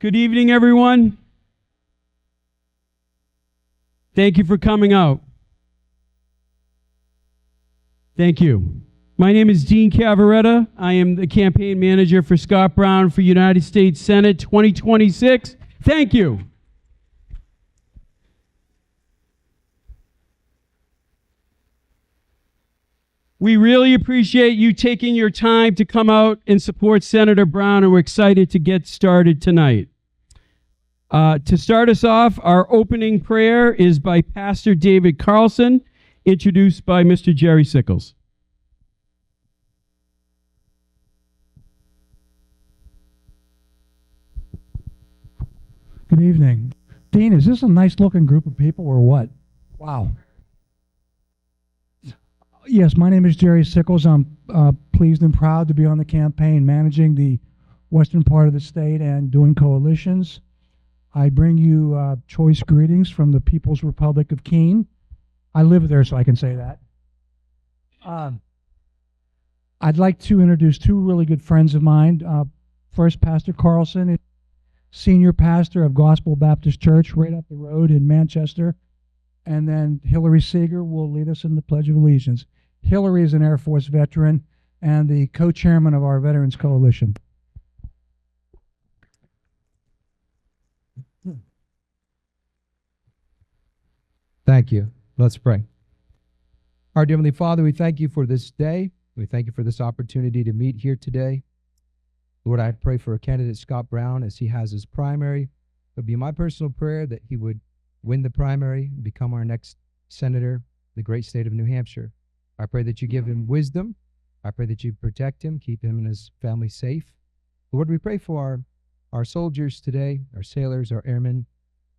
Good evening, everyone. Thank you for coming out. Thank you. My name is Dean Cavaretta. I am the campaign manager for Scott Brown for United States Senate 2026. Thank you. We really appreciate you taking your time to come out and support Senator Brown, and we're excited to get started tonight. To start us off, our opening prayer is by Pastor David Carlson, introduced by Mr. Jerry Sickles. Good evening. Dean, is this a nice-looking group of people or what? Wow. Yes, my name is Jerry Sickles. I'm pleased and proud to be on the campaign, managing the western part of the state and doing coalitions. I bring you choice greetings from the People's Republic of Keene. I live there, so I can say that. I'd like to introduce two really good friends of mine. First, Pastor Carlson, senior pastor of Gospel Baptist Church right up the road in Manchester. And then Hillary Seeger will lead us in the Pledge of Allegiance. Hillary is an Air Force veteran and the co-chairman of our Veterans Coalition. Thank you. Let's pray. Our dear Heavenly Father, we thank you for this day. We thank you for this opportunity to meet here today. Lord, I pray for candidate Scott Brown as he has his primary. It would be my personal prayer that he would win the primary, become our next senator, the great state of New Hampshire. I pray that you give him wisdom. I pray that you protect him, keep him and his family safe. Lord, we pray for our soldiers today, our sailors, our airmen.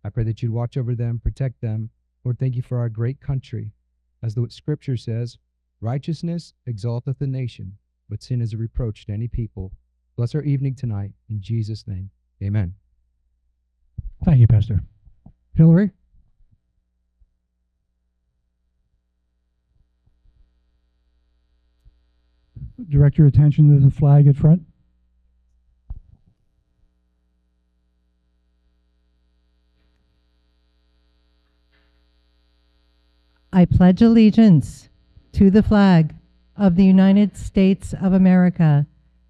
I pray that you'd watch over them, protect them. Lord, thank you for our great country. As the Scripture says, righteousness exalteth a nation, but sin is a reproach to any people. Bless our evening tonight. In Jesus' name, amen. Thank you, Pastor. Hillary? Direct your attention to the flag at front. I pledge allegiance to the flag of the United States of America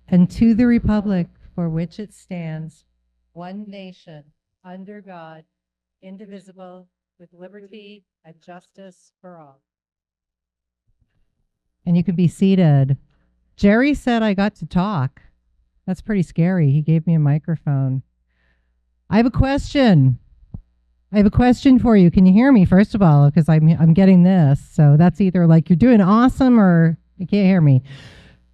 and to the republic for which it stands, one nation, under God, indivisible, with liberty and justice for all. And you can be seated. Jerry said I got to talk. That's pretty scary. He gave me a microphone. I have a question. I have a question for you. Can you hear me, first of all? Because I'm getting this. So that's either like you're doing awesome or you can't hear me.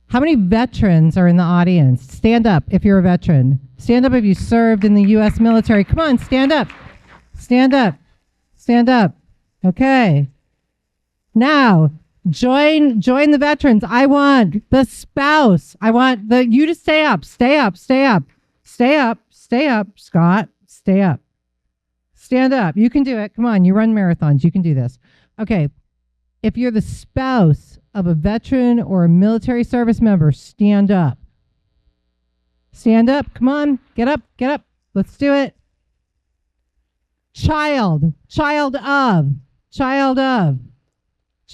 How many veterans are in the audience? Stand up if you're a veteran. Stand up if you served in the U.S. military. Come on, stand up. Stand up. Stand up. Okay. Now, join the veterans. I want the spouse. I want you to stay up. Stay up. Stay up. Stay up. Stay up, Scott. Stay up. Stand up. You can do it. Come on. You run marathons. You can do this. Okay. If you're the spouse of a veteran or a military service member, stand up. Stand up. Come on. Get up. Get up. Let's do it. Child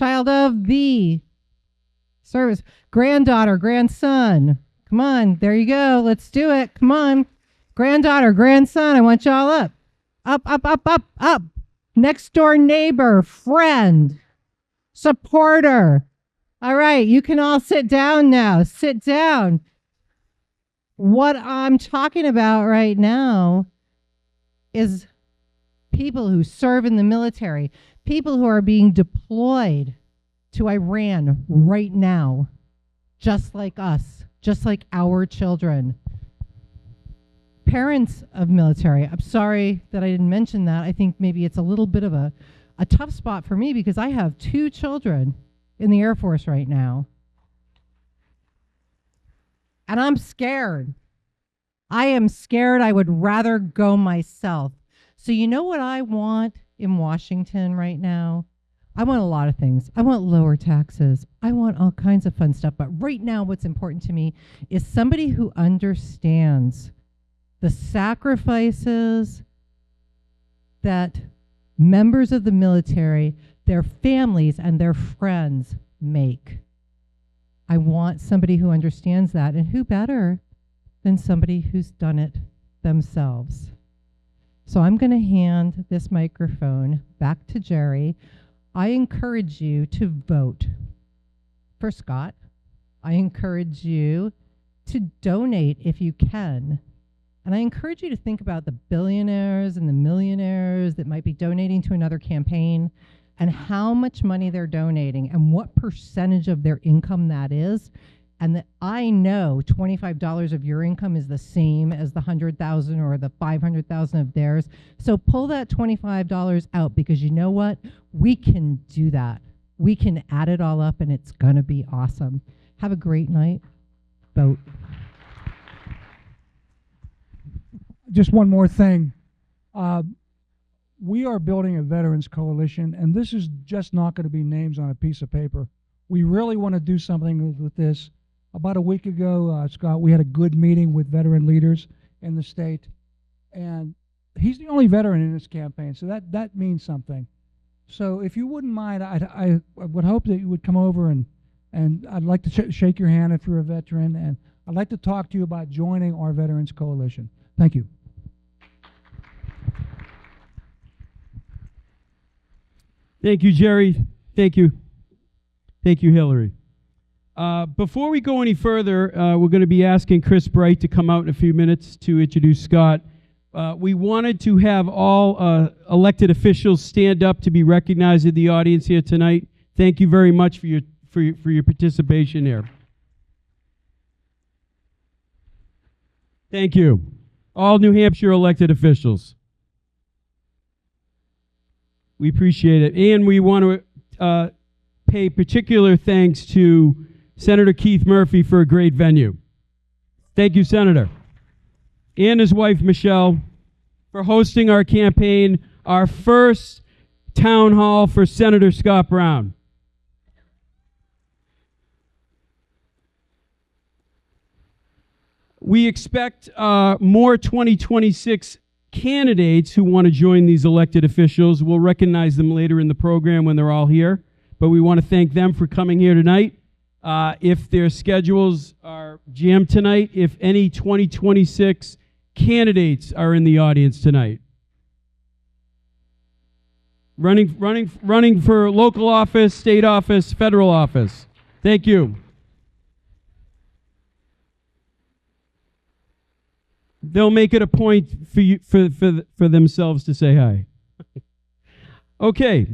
of the service. Granddaughter, grandson. Come on. There you go. Let's do it. Come on. Granddaughter, grandson. I want y'all up. Up. Next door neighbor, friend, supporter. All right, you can all sit down now. Sit down. What I'm talking about right now is people who serve in the military, people who are being deployed to Iran right now, just like us, just like our children. Parents of military, I'm sorry that I didn't mention that. I think maybe it's a little bit of a tough spot for me because I have 2 children in the Air Force right now. And I'm scared. I am scared. I would rather go myself. So you know what I want in Washington right now? I want a lot of things. I want lower taxes. I want all kinds of fun stuff. But right now what's important to me is somebody who understands the sacrifices that members of the military, their families, and their friends make. I want somebody who understands that, and who better than somebody who's done it themselves. So I'm going to hand this microphone back to Jerry. I encourage you to vote for Scott. I encourage you to donate if you can. And I encourage you to think about the billionaires and the millionaires that might be donating to another campaign and how much money they're donating and what percentage of their income that is. And that I know $25 of your income is the same as the 100,000 or the 500,000 of theirs. So pull that $25 out, because you know what? We can do that. We can add it all up and it's gonna be awesome. Have a great night. Vote. Just one more thing. We are building a veterans coalition, and this is just not going to be names on a piece of paper. We really want to do something with this. About a week ago, Scott, we had a good meeting with veteran leaders in the state, and he's the only veteran in this campaign, so that means something. So if you wouldn't mind, I would hope that you would come over, and I'd like to shake your hand if you're a veteran, and I'd like to talk to you about joining our veterans coalition. Thank you. Thank you, Jerry. Thank you. Thank you, Hillary. Before we go any further, we're going to be asking Chris Bright to come out in a few minutes to introduce Scott. We wanted to have all elected officials stand up to be recognized in the audience here tonight. Thank you very much for your participation here. Thank you. All New Hampshire elected officials. We appreciate it. And we want to pay particular thanks to Senator Keith Murphy for a great venue. Thank you, Senator. And his wife, Michelle, for hosting our campaign, our first town hall for Senator Scott Brown. We expect more 2026 candidates who want to join these elected officials. We'll recognize them later in the program when they're all here, but we want to thank them for coming here tonight. If their schedules are jammed tonight, if any 2026 candidates are in the audience tonight, running for local office, state office, federal office. Thank you. They'll make it a point for you for themselves to say hi. Okay.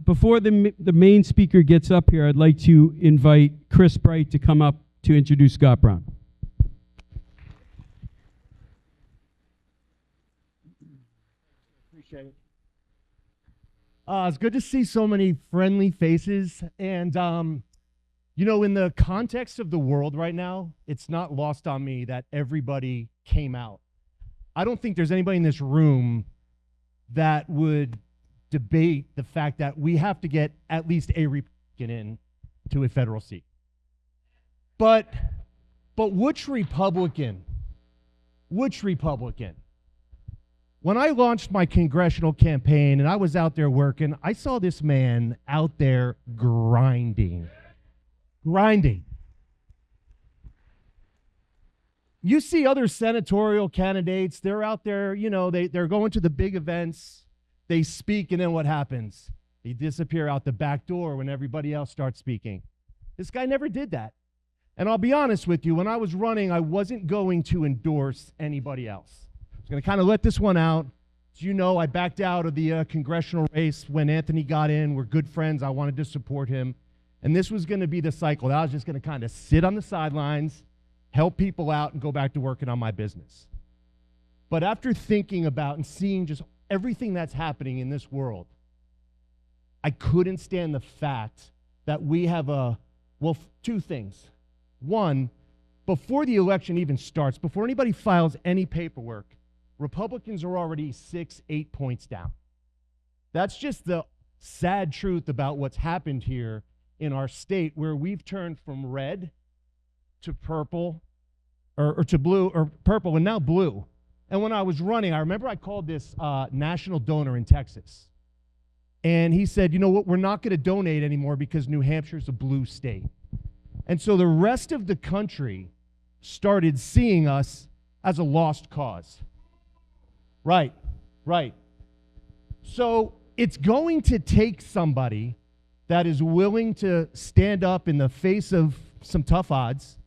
Before the main speaker gets up here, I'd like to invite Chris Bright to come up to introduce Scott Brown. Appreciate it. It's good to see so many friendly faces, and you know, in the context of the world right now, it's not lost on me that everybody came out. I don't think there's anybody in this room that would debate the fact that we have to get at least a Republican in to a federal seat. But which Republican? Which Republican? When I launched my congressional campaign and I was out there working, I saw this man out there grinding. You see other senatorial candidates, they're out there, you know, they're going to the big events, they speak, and then what happens? They disappear out the back door when everybody else starts speaking. This guy never did that. And I'll be honest with you, when I was running, I wasn't going to endorse anybody else. I was going to kind of let this one out. As you know, I backed out of the congressional race when Anthony got in. We're good friends. I wanted to support him. And this was going to be the cycle that I was just going to kind of sit on the sidelines, help people out, and go back to working on my business. But after thinking about and seeing just everything that's happening in this world, I couldn't stand the fact that we have two things. One, before the election even starts, before anybody files any paperwork, Republicans are already 6-8 points down. That's just the sad truth about what's happened here in our state, where we've turned from red to purple, or to blue or purple and now blue. And when I was running, I remember I called this national donor in Texas. And he said, you know what, we're not going to donate anymore because New Hampshire's a blue state. And so the rest of the country started seeing us as a lost cause. Right, right. So it's going to take somebody that is willing to stand up in the face of some tough odds,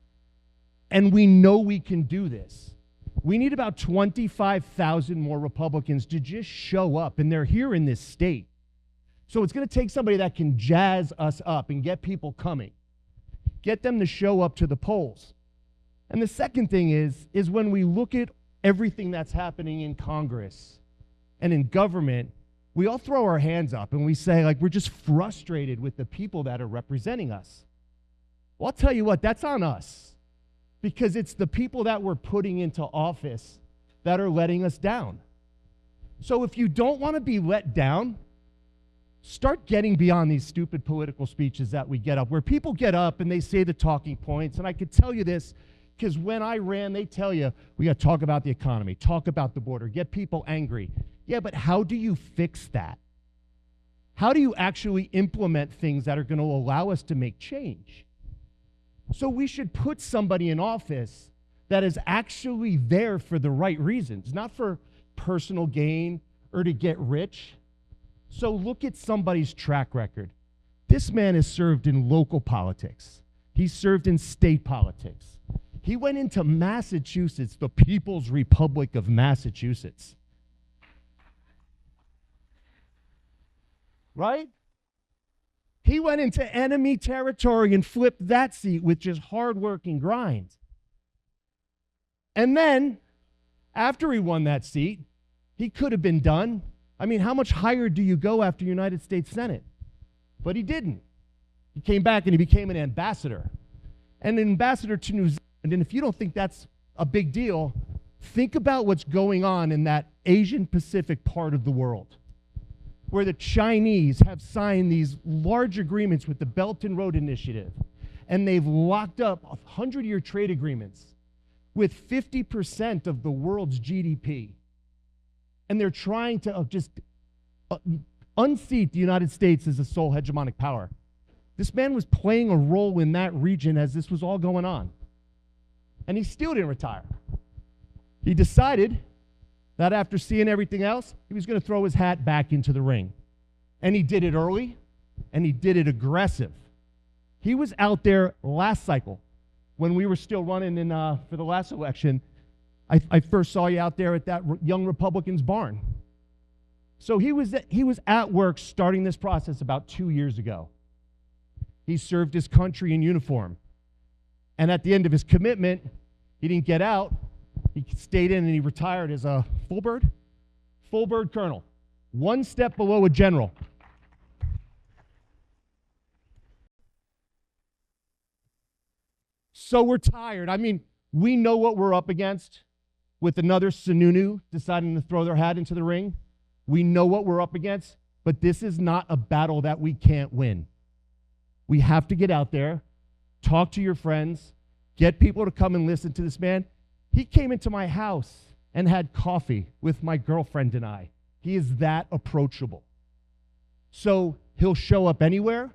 and we know we can do this. We need about 25,000 more Republicans to just show up, and they're here in this state. So it's going to take somebody that can jazz us up and get people coming, get them to show up to the polls. And the second thing is when we look at everything that's happening in Congress and in government, we all throw our hands up and we say, like, we're just frustrated with the people that are representing us. Well, I'll tell you what, that's on us, because it's the people that we're putting into office that are letting us down. So if you don't want to be let down, start getting beyond these stupid political speeches that we get up, where people get up and they say the talking points. And I could tell you this, because when I ran, they tell you, we got to talk about the economy, talk about the border, get people angry. Yeah, but how do you fix that? How do you actually implement things that are going to allow us to make change? So we should put somebody in office that is actually there for the right reasons, not for personal gain or to get rich. So look at somebody's track record. This man has served in local politics. He's served in state politics. He went into Massachusetts, the People's Republic of Massachusetts. Right? He went into enemy territory and flipped that seat with just hard-working grind. And then, after he won that seat, he could have been done. I mean, how much higher do you go after United States Senate? But he didn't. He came back and he became an ambassador. And an ambassador to New Zealand. And if you don't think that's a big deal, think about what's going on in that Asian Pacific part of the world, where the Chinese have signed these large agreements with the Belt and Road Initiative, and they've locked up 100-year trade agreements with 50% of the world's GDP. And they're trying to just unseat the United States as the sole hegemonic power. This man was playing a role in that region as this was all going on. And he still didn't retire. He decided that after seeing everything else, he was going to throw his hat back into the ring. And he did it early, and he did it aggressive. He was out there last cycle when we were still running in for the last election. I first saw you out there at that young Republican's barn. So he was at work starting this process about 2 years ago. He served his country in uniform. And at the end of his commitment, he didn't get out. He stayed in and he retired as a full bird colonel, one step below a general. So we're tired. I mean, we know what we're up against with another Sununu deciding to throw their hat into the ring. We know what we're up against, but this is not a battle that we can't win. We have to get out there, talk to your friends, get people to come and listen to this man. He came into my house and had coffee with my girlfriend and I. He is that approachable. So he'll show up anywhere,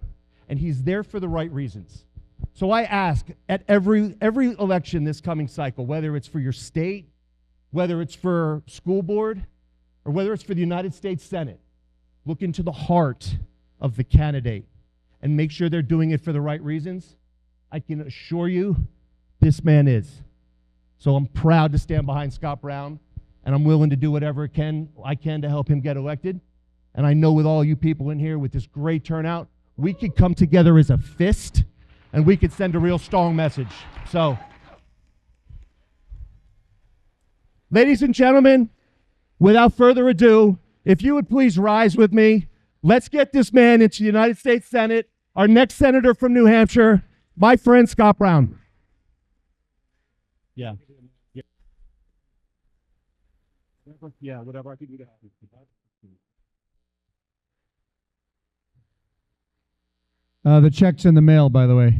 and he's there for the right reasons. So I ask at every election this coming cycle, whether it's for your state, whether it's for school board, or whether it's for the United States Senate, look into the heart of the candidate and make sure they're doing it for the right reasons. I can assure you this man is. So I'm proud to stand behind Scott Brown, and I'm willing to do whatever I can to help him get elected. And I know with all you people in here, with this great turnout, we could come together as a fist, and we could send a real strong message. So, ladies and gentlemen, without further ado, if you would please rise with me, let's get this man into the United States Senate, our next senator from New Hampshire, my friend Scott Brown. Yeah. Yeah, whatever I can do to help you. The check's in the mail, by the way.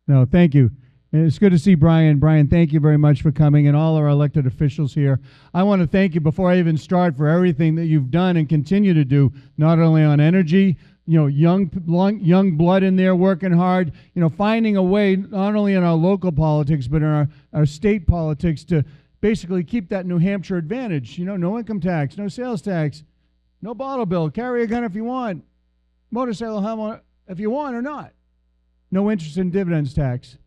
No, thank you. And it's good to see Brian. Brian, thank you very much for coming, and all our elected officials here. I want to thank you before I even start for everything that you've done and continue to do, not only on energy, young blood in there working hard, finding a way not only in our local politics but in our state politics to basically keep that New Hampshire advantage. No income tax, no sales tax, no bottle bill, carry a gun if you want, motorcycle helmet if you want or not, no interest in dividends tax.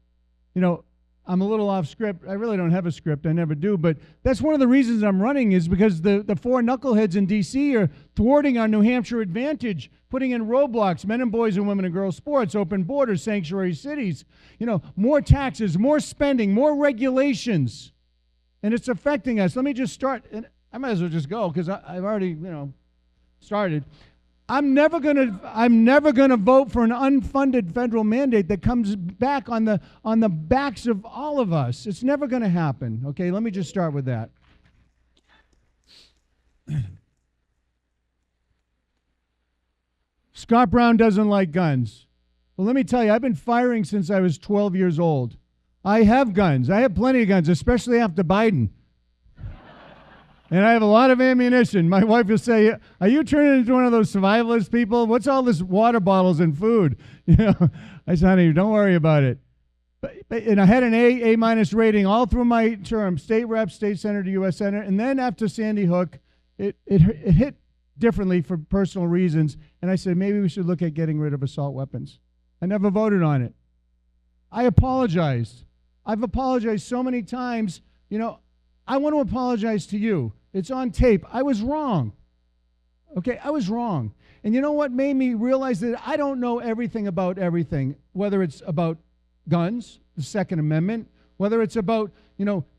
I'm a little off script. I really don't have a script. I never do. But that's one of the reasons I'm running, is because the four knuckleheads in D.C. are thwarting our New Hampshire advantage, putting in roadblocks, men and boys and women and girls sports, open borders, sanctuary cities, more taxes, more spending, more regulations. And it's affecting us. Let me just start. And I might as well just go because I've already, started. I'm never gonna vote for an unfunded federal mandate that comes back on the backs of all of us. It's never gonna happen. Okay, let me just start with that. Scott Brown doesn't like guns. Well, let me tell you, I've been firing since I was 12 years old. I have guns. I have plenty of guns, especially after Biden. And I have a lot of ammunition. My wife will say, "Are you turning into one of those survivalist people? What's all this water bottles and food?" I said, "Honey, don't worry about it." And I had an A- rating all through my term, state rep, state senator, U.S. senator. And then after Sandy Hook, it hit differently for personal reasons. And I said, maybe we should look at getting rid of assault weapons. I never voted on it. I apologized. I've apologized so many times. I want to apologize to you. It's on tape. I was wrong. Okay, I was wrong. And you know what made me realize that I don't know everything about everything, whether it's about guns, the Second Amendment, whether it's about,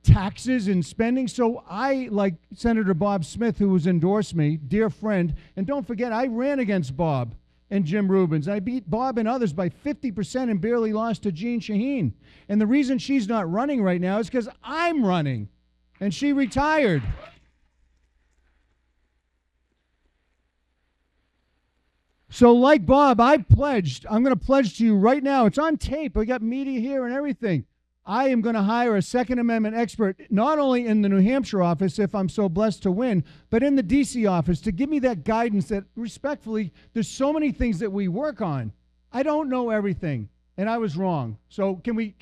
taxes and spending. So I, like Senator Bob Smith, who has endorsed me, dear friend, and don't forget, I ran against Bob and Jim Rubens. I beat Bob and others by 50% and barely lost to Jean Shaheen. And the reason she's not running right now is because I'm running. And she retired. So like Bob, I'm going to pledge to you right now, it's on tape, I got media here and everything. I am going to hire a Second Amendment expert, not only in the New Hampshire office, if I'm so blessed to win, but in the D.C. office to give me that guidance that, respectfully, there's so many things that we work on. I don't know everything, and I was wrong. So can we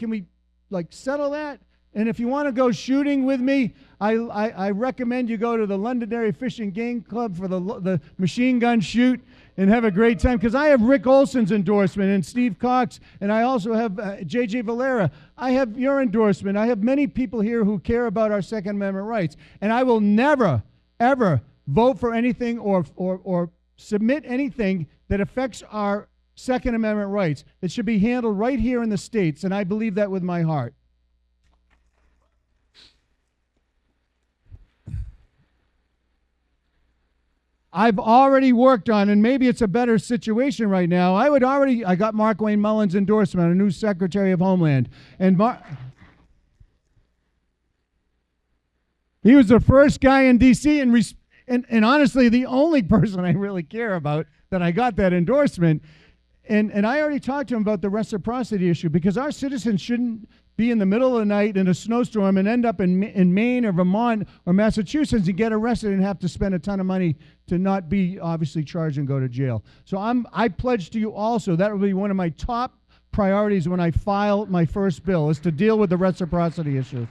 settle that? And if you want to go shooting with me, I recommend you go to the Londonderry Fishing Game Club for the machine gun shoot and have a great time. Because I have Rick Olson's endorsement and Steve Cox, and I also have J.J. Valera. I have your endorsement. I have many people here who care about our Second Amendment rights. And I will never, ever vote for anything or submit anything that affects our Second Amendment rights. It should be handled right here in the States, and I believe that with my heart. I've already worked on, and maybe it's a better situation right now. I got Mark Wayne Mullins' endorsement, a new Secretary of Homeland. And he was the first guy in D.C. and honestly, the only person I really care about that I got that endorsement. And I already talked to him about the reciprocity issue, because our citizens shouldn't be in the middle of the night in a snowstorm and end up in Maine or Vermont or Massachusetts and get arrested and have to spend a ton of money to not be obviously charged and go to jail. So I pledge to you also, that will be one of my top priorities when I file my first bill, is to deal with the reciprocity issue.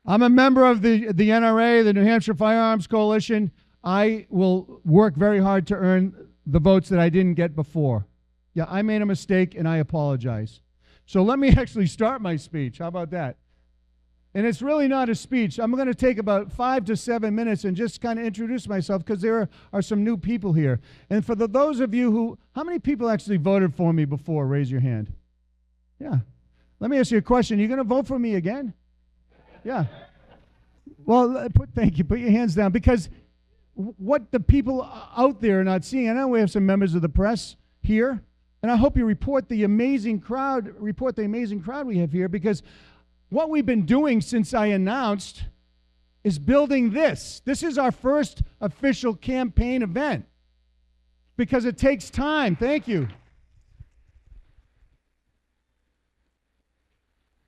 I'm a member of the NRA, the New Hampshire Firearms Coalition. I will work very hard to earn the votes that I didn't get before. Yeah, I made a mistake, and I apologize. So let me actually start my speech. How about that? And it's really not a speech. I'm going to take about 5 to 7 minutes and just kind of introduce myself, because there are some new people here. And for those of you how many people actually voted for me before? Raise your hand. Yeah. Let me ask you a question. You going to vote for me again? Yeah. Well, thank you. Put your hands down, because what the people out there are not seeing, I know we have some members of the press here, and I hope you report the amazing crowd we have here, because what we've been doing since I announced is building this. This is our first official campaign event, because it takes time. Thank you.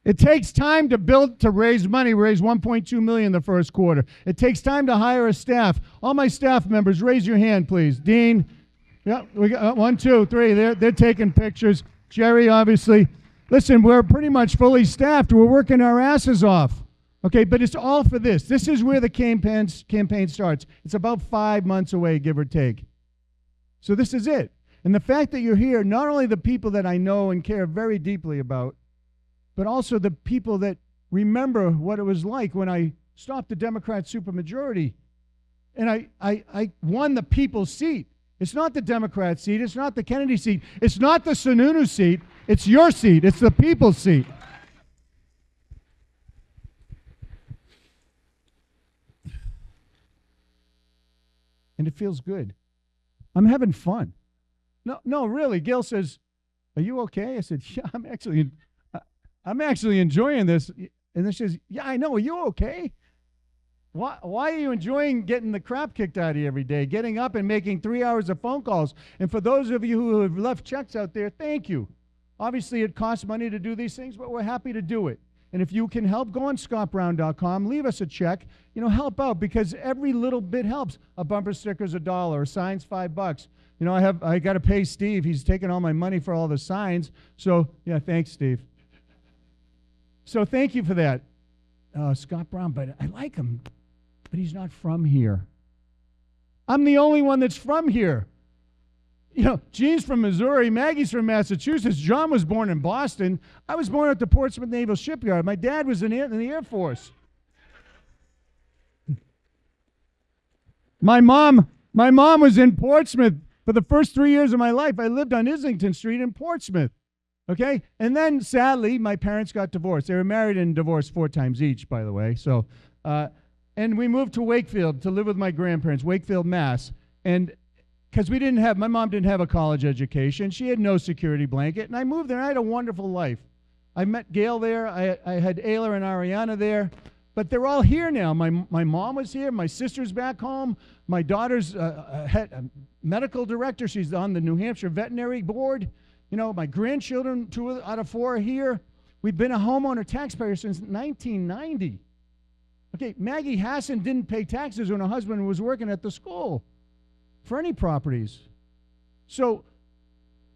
It takes time to raise money. We raised $1.2 million the first quarter. It takes time to hire a staff. All my staff members, raise your hand, please. Dean, yeah, we got 1, 2, 3. They're taking pictures. Jerry, obviously. Listen, we're pretty much fully staffed. We're working our asses off. Okay, but it's all for this. This is where the campaign starts. It's about 5 months away, give or take. So this is it. And the fact that you're here, not only the people that I know and care very deeply about, but also the people that remember what it was like when I stopped the Democrat supermajority and I won the people's seat. It's not the Democrat seat. It's not the Kennedy seat. It's not the Sununu seat. It's your seat. It's the people's seat. And it feels good. I'm having fun. No, really. Gail says, "Are you okay?" I said, "Yeah, I'm actually enjoying this." And then she says, "Yeah, I know. Are you okay? Why are you enjoying getting the crap kicked out of you every day, getting up and making 3 hours of phone calls? And for those of you who have left checks out there, thank you. Obviously, it costs money to do these things, but we're happy to do it. And if you can help, go on scottbrown.com, leave us a check, help out, because every little bit helps. A bumper sticker's $1, a sign's $5. I got to pay Steve. He's taking all my money for all the signs. So, yeah, thanks, Steve. So thank you for that. Scott Brown, but I like him, but he's not from here. I'm the only one that's from here. Gene's from Missouri, Maggie's from Massachusetts, John was born in Boston. I was born at the Portsmouth Naval Shipyard. My dad was in the Air Force. My mom was in Portsmouth. For the first 3 years of my life, I lived on Islington Street in Portsmouth. Okay? And then, sadly, my parents got divorced. They were married and divorced 4 times each, by the way. So, and we moved to Wakefield to live with my grandparents, Wakefield, Mass. And because my mom didn't have a college education. She had no security blanket. And I moved there, and I had a wonderful life. I met Gail there. I had Ayla and Ariana there. But they're all here now. My mom was here. My sister's back home. My daughter's a medical director. She's on the New Hampshire Veterinary Board. My grandchildren, 2 out of 4 are here. We've been a homeowner taxpayer since 1990. Okay, Maggie Hassan didn't pay taxes when her husband was working at the school for any properties. So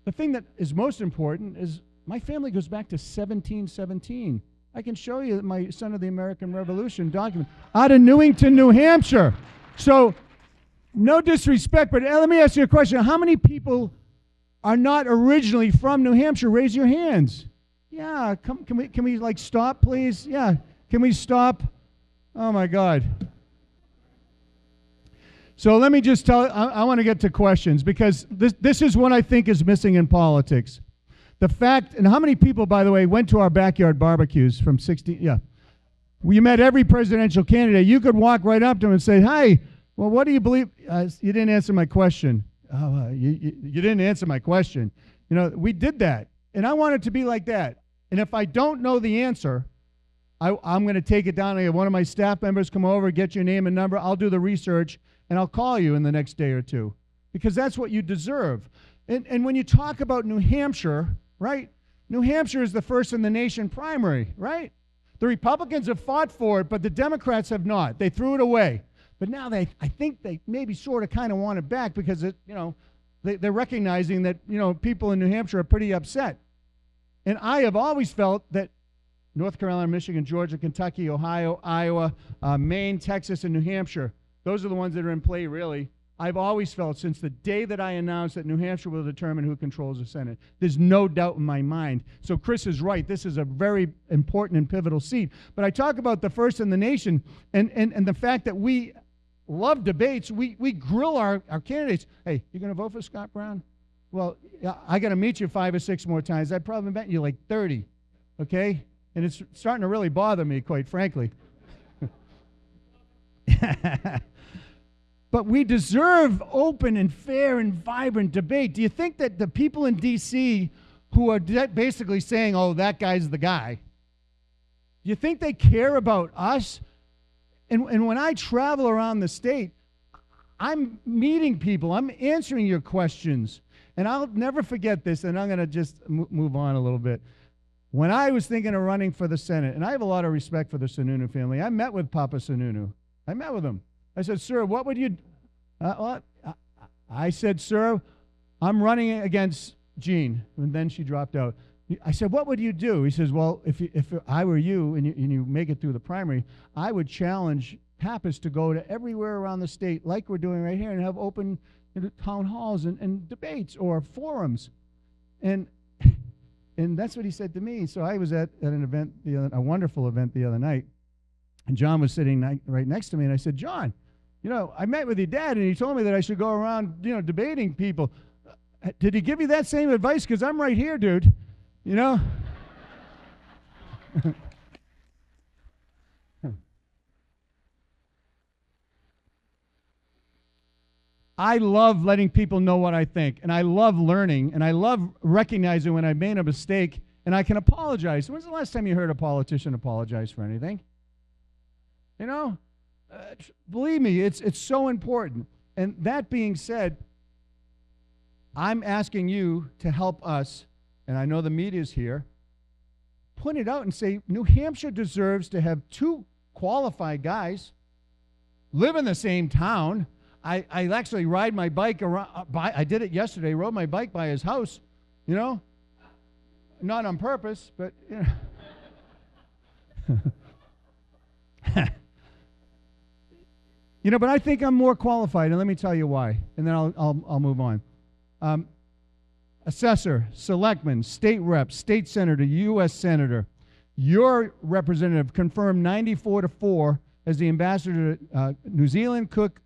the thing that is most important is my family goes back to 1717. I can show you my Son of the American Revolution document out of Newington, New Hampshire. So, no disrespect, but let me ask you a question. How many people are not originally from New Hampshire? Raise your hands. Yeah, can we like stop, please? Yeah, can we stop? Oh my God. So let me just I want to get to questions, because this is what I think is missing in politics. The fact, and how many people, by the way, went to our backyard barbecues from 60, yeah. You met every presidential candidate. You could walk right up to them and say, "Hi, well, what do you believe?" You didn't answer my question. Oh, you didn't answer my question. We did that. And I want it to be like that. And if I don't know the answer, I'm going to take it down and have one of my staff members come over, get your name and number. I'll do the research, and I'll call you in the next day or two, because that's what you deserve. And when you talk about New Hampshire, right? New Hampshire is the first in the nation primary, right? The Republicans have fought for it, but the Democrats have not. They threw it away. But now I think they maybe sort of kind of want it back, because they're recognizing that, people in New Hampshire are pretty upset. And I have always felt that North Carolina, Michigan, Georgia, Kentucky, Ohio, Iowa, Maine, Texas, and New Hampshire, those are the ones that are in play, really. I've always felt since the day that I announced that New Hampshire will determine who controls the Senate. There's no doubt in my mind. So Chris is right. This is a very important and pivotal seat. But I talk about the first in the nation, and the fact that we love debates. We grill our candidates. Hey, you going to vote for Scott Brown? Well, I got to meet you 5 or 6 more times. I probably met you like 30, okay? And it's starting to really bother me, quite frankly. But we deserve open and fair and vibrant debate. Do you think that the people in D.C. who are basically saying, "Oh, that guy's the guy," do you think they care about us? And when I travel around the state, I'm meeting people. I'm answering your questions. And I'll never forget this, and I'm going to just move on a little bit. When I was thinking of running for the Senate, and I have a lot of respect for the Sununu family, I met with Papa Sununu. I met with him. I said, sir, what would you... I said, sir, I'm running against Jean. And then she dropped out. I said, what would you do? He says, well, if I were you and you make it through the primary, I would challenge Pappas to go to everywhere around the state like we're doing right here and have open town halls and debates or forums. And that's what he said to me. So I was at an event, a wonderful event the other night, and John was sitting right next to me, and I said, John, I met with your dad, and he told me that I should go around, debating people. Did he give you that same advice? Because I'm right here, dude. I love letting people know what I think, and I love learning, and I love recognizing when I made a mistake, and I can apologize. When's the last time you heard a politician apologize for anything? Believe me, it's so important. And that being said, I'm asking you to help us, and I know the media's here, point it out and say New Hampshire deserves to have 2 qualified guys, live in the same town. I actually ride my bike around. I did it yesterday. Rode my bike by his house. Not on purpose, but But I think I'm more qualified, and let me tell you why. And then I'll move on. Assessor, selectman, state rep, state senator, U.S. senator. Your representative confirmed 94-4 as the ambassador to New Zealand, Cook,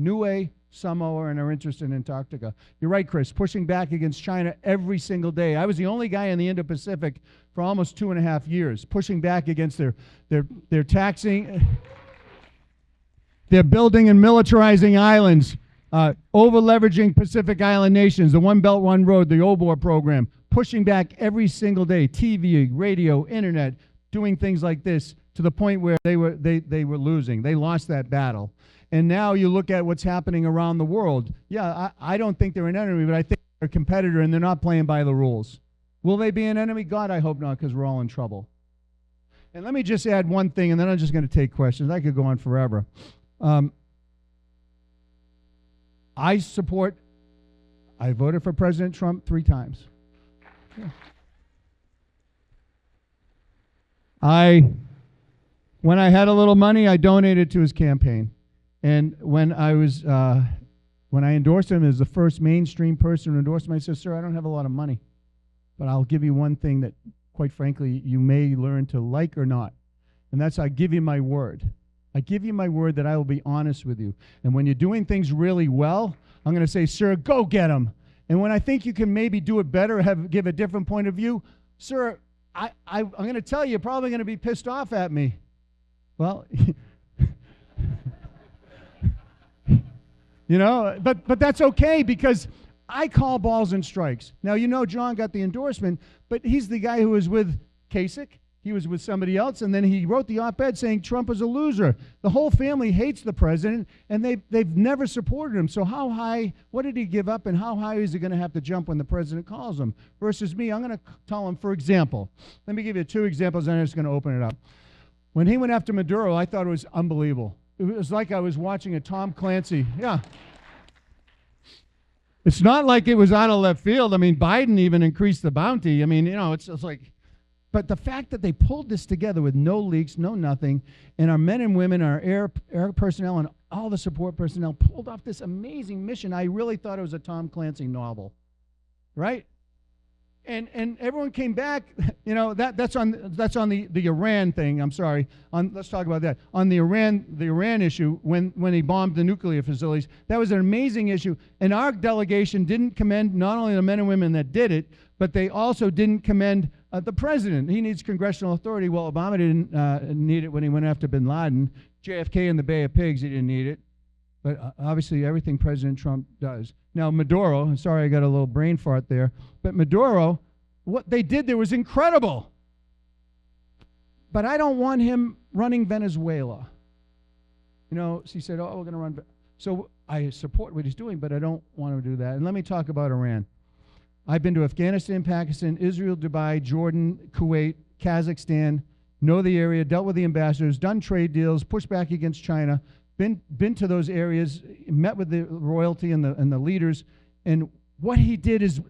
Niue, Samoa, and are interested in Antarctica. You're right, Chris, pushing back against China every single day. I was the only guy in the Indo-Pacific for almost 2.5 years, pushing back against their taxing, their building and militarizing islands, over-leveraging Pacific Island nations, the One Belt, One Road, the OBOR program, pushing back every single day, TV, radio, internet, doing things like this to the point where they were losing. They lost that battle. And now you look at what's happening around the world. Yeah, I don't think they're an enemy, but I think they're a competitor, and they're not playing by the rules. Will they be an enemy? God, I hope not, because we're all in trouble. And let me just add one thing, and then I'm just going to take questions. I could go on forever. I voted for President Trump 3 times. Yeah. When I had a little money, I donated to his campaign. And when I endorsed him as the first mainstream person to endorse him, I said, sir, I don't have a lot of money, but I'll give you one thing that, quite frankly, you may learn to like or not. And that's, I give you my word. I give you my word that I will be honest with you. And when you're doing things really well, I'm going to say, sir, go get them. And when I think you can maybe do it better, give a different point of view, sir, I'm going to tell you, you're probably going to be pissed off at me. Well, but that's okay, because I call balls and strikes. Now, John got the endorsement, but he's the guy who was with Kasich. He was with somebody else, and then he wrote the op-ed saying Trump is a loser. The whole family hates the president, and they've never supported him. So how high, what did he give up, and how high is he going to have to jump when the president calls him? Versus me, I'm going to tell him, for example, let me give you 2 examples, and I'm just going to open it up. When he went after Maduro, I thought it was unbelievable. It was like I was watching a Tom Clancy. Yeah. It's not like it was out of left field. I mean, Biden even increased the bounty. I mean, it's like, but the fact that they pulled this together with no leaks, no nothing, and our men and women, our air personnel, and all the support personnel pulled off this amazing mission. I really thought it was a Tom Clancy novel, right? And everyone came back. That's on the Iran thing. I'm sorry. Let's talk about that. On the Iran issue, when he bombed the nuclear facilities, that was an amazing issue. And our delegation didn't commend not only the men and women that did it, but they also didn't commend the president. He needs congressional authority. Well, Obama didn't need it when he went after bin Laden. JFK and the Bay of Pigs, he didn't need it. But obviously everything President Trump does. Now, Maduro, sorry I got a little brain fart there, but Maduro, what they did there was incredible. But I don't want him running Venezuela. So he said, we're going to run. So I support what he's doing, but I don't want him to do that. And let me talk about Iran. I've been to Afghanistan, Pakistan, Israel, Dubai, Jordan, Kuwait, Kazakhstan, know the area, dealt with the ambassadors, done trade deals, pushed back against China, been to those areas, met with the royalty and the leaders, and what he did is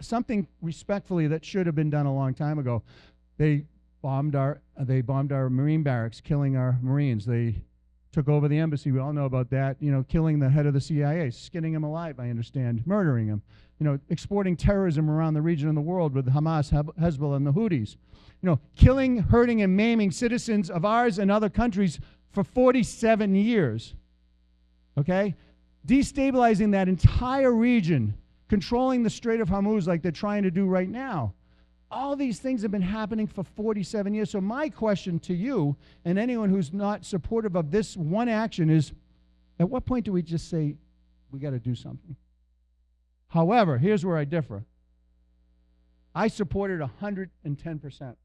something respectfully that should have been done a long time ago. They bombed our Marine barracks, killing our Marines. They took over the embassy. We all know about that. You know, killing the head of the CIA, skinning him alive, I understand, murdering him. You know, exporting terrorism around the region and the world with Hamas, Hezbollah, and the Houthis. You know, killing, hurting, and maiming citizens of ours and other countries for 47 years. Okay? Destabilizing that entire region, controlling the Strait of Hormuz like they're trying to do right now. All these things have been happening for 47 years. So my question to you and anyone who's not supportive of this one action is, at what point do we just say, we got to do something? However, here's where I differ. I support it 110%.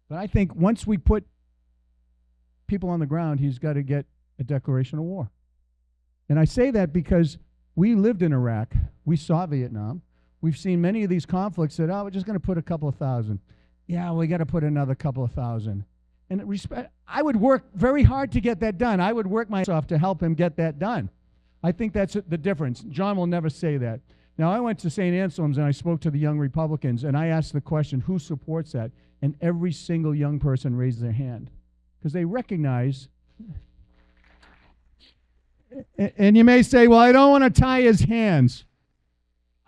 But I think once we put people on the ground, he's got to get a declaration of war. And I say that because we lived in Iraq. We saw Vietnam. We've seen many of these conflicts that, oh, we're just going to put a couple of thousand. Yeah, we got to put another couple of thousand. And I would work very hard to get that done. I would work myself to help him get that done. I think that's the difference. John will never say that. Now, I went to St. Anselm's and I spoke to the young Republicans, and I asked the question, who supports that? And every single young person raised their hand because they recognize. And you may say, well, I don't want to tie his hands.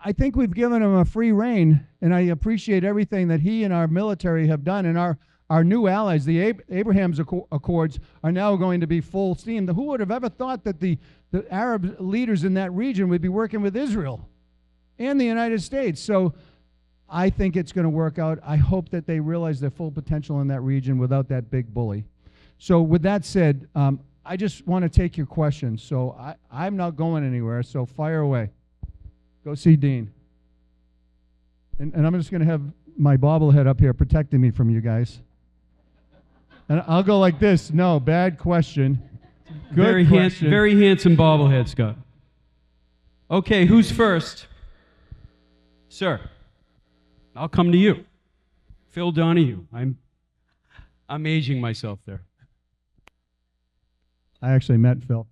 I think we've given him a free rein, and I appreciate everything that he and our military have done. And our new allies, the Abraham's Accords, are now going to be full steam. Who would have ever thought that the Arab leaders in that region would be working with Israel and the United States? So I think it's going to work out. I hope that they realize their full potential in that region without that big bully. So with that said, I just want to take your questions. So I'm not going anywhere, so fire away. Go see Dean. And I'm just going to have my bobblehead up here protecting me from you guys. And I'll go like this. No, bad question. Good question. Very handsome bobblehead, Scott. Okay, who's first? Sir. I'll come to you. Phil Donahue. I'm aging myself there. I actually met Phil.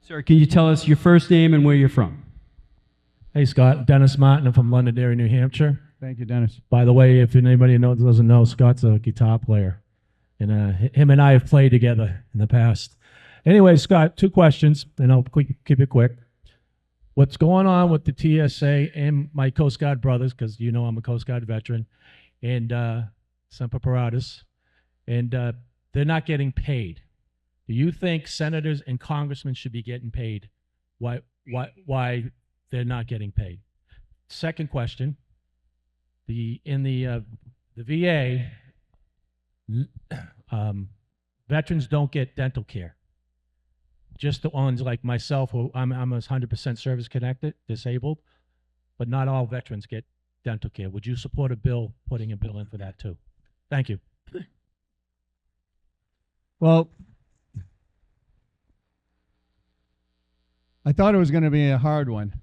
Sir, can you tell us your first name and where you're from? Hey, Scott. Dennis Martin. I'm from Londonderry, New Hampshire. Thank you, Dennis. By the way, if anybody doesn't know, Scott's a guitar player. And him and I have played together in the past. Anyway, Scott, 2 questions, and I'll keep it quick. What's going on with the TSA and my Coast Guard brothers, because you know I'm a Coast Guard veteran, and Semper Paratus, and they're not getting paid. Do you think senators and congressmen should be getting paid? Why they're not getting paid? Second question, in the VA, veterans don't get dental care. Just the ones like myself, who I'm 100% service connected, disabled, but not all veterans get dental care. Would you support a bill, putting a bill in for that too? Thank you. Well, I thought it was going to be a hard one.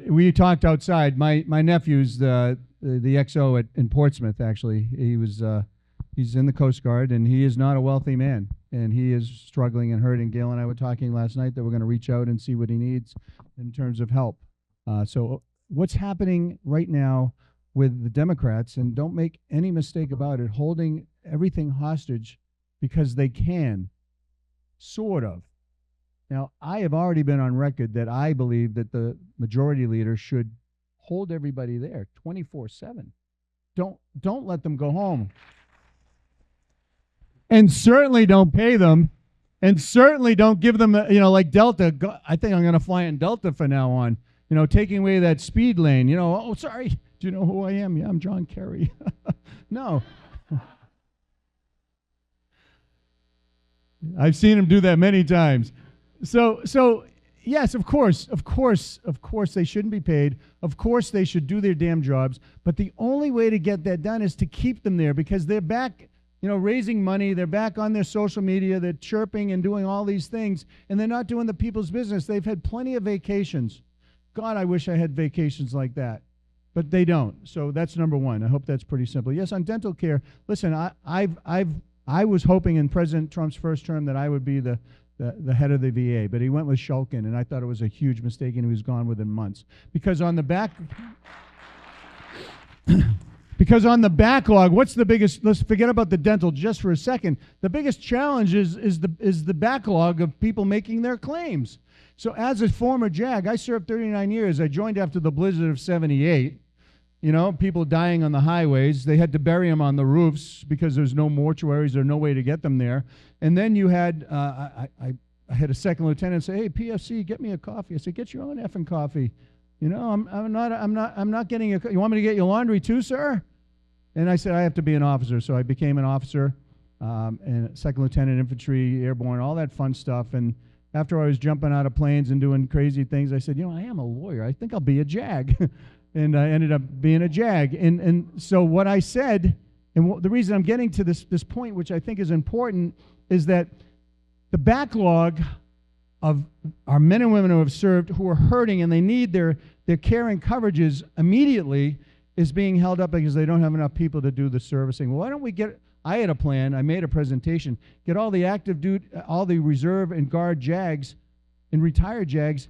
We talked outside. My nephew's the XO in Portsmouth, actually. He's in the Coast Guard, and he is not a wealthy man, and he is struggling and hurting. Gail and I were talking last night that we're going to reach out and see what he needs in terms of help. So what's happening right now with the Democrats, and don't make any mistake about it, holding everything hostage because they can, sort of. Now, I have already been on record that I believe that the majority leader should hold everybody there 24/7. Don't let them go home. And certainly don't pay them. And certainly don't give them, like Delta. I think I'm going to fly in Delta from now on. Taking away that speed lane. Oh, sorry. Do you know who I am? Yeah, I'm John Kerry. No. I've seen him do that many times. So yes, of course they shouldn't be paid. Of course they should do their damn jobs. But the only way to get that done is to keep them there, because they're back raising money. They're back on their social media. They're chirping and doing all these things, and they're not doing the people's business. They've had plenty of vacations. God, I wish I had vacations like that. But they don't. So that's number one. I hope that's pretty simple. Yes, on dental care, listen, I was hoping in President Trump's first term that I would be the head of the VA, but he went with Shulkin, and I thought it was a huge mistake, and he was gone within months. Because on the backlog, what's the biggest? Let's forget about the dental just for a second. The biggest challenge is the backlog of people making their claims. So as a former JAG, I served 39 years. I joined after the blizzard of '78. People dying on the highways. They had to bury them on the roofs because there's no mortuaries or no way to get them there. And then you had, I had a second lieutenant say, "Hey, PFC, get me a coffee." I said, "Get your own effing coffee. I'm not getting you want me to get you laundry too, sir?" And I said, "I have to be an officer." So I became an officer, and second lieutenant infantry, airborne, all that fun stuff. And after I was jumping out of planes and doing crazy things, I said, I am a lawyer. I think I'll be a JAG. And I ended up being a JAG. And so what I said, and the reason I'm getting to this point, which I think is important, is that the backlog of our men and women who have served, who are hurting, and they need their care and coverages immediately, is being held up because they don't have enough people to do the servicing. Well, why don't we I had a plan, I made a presentation, get all the active duty, all the reserve and guard JAGs and retired JAGs,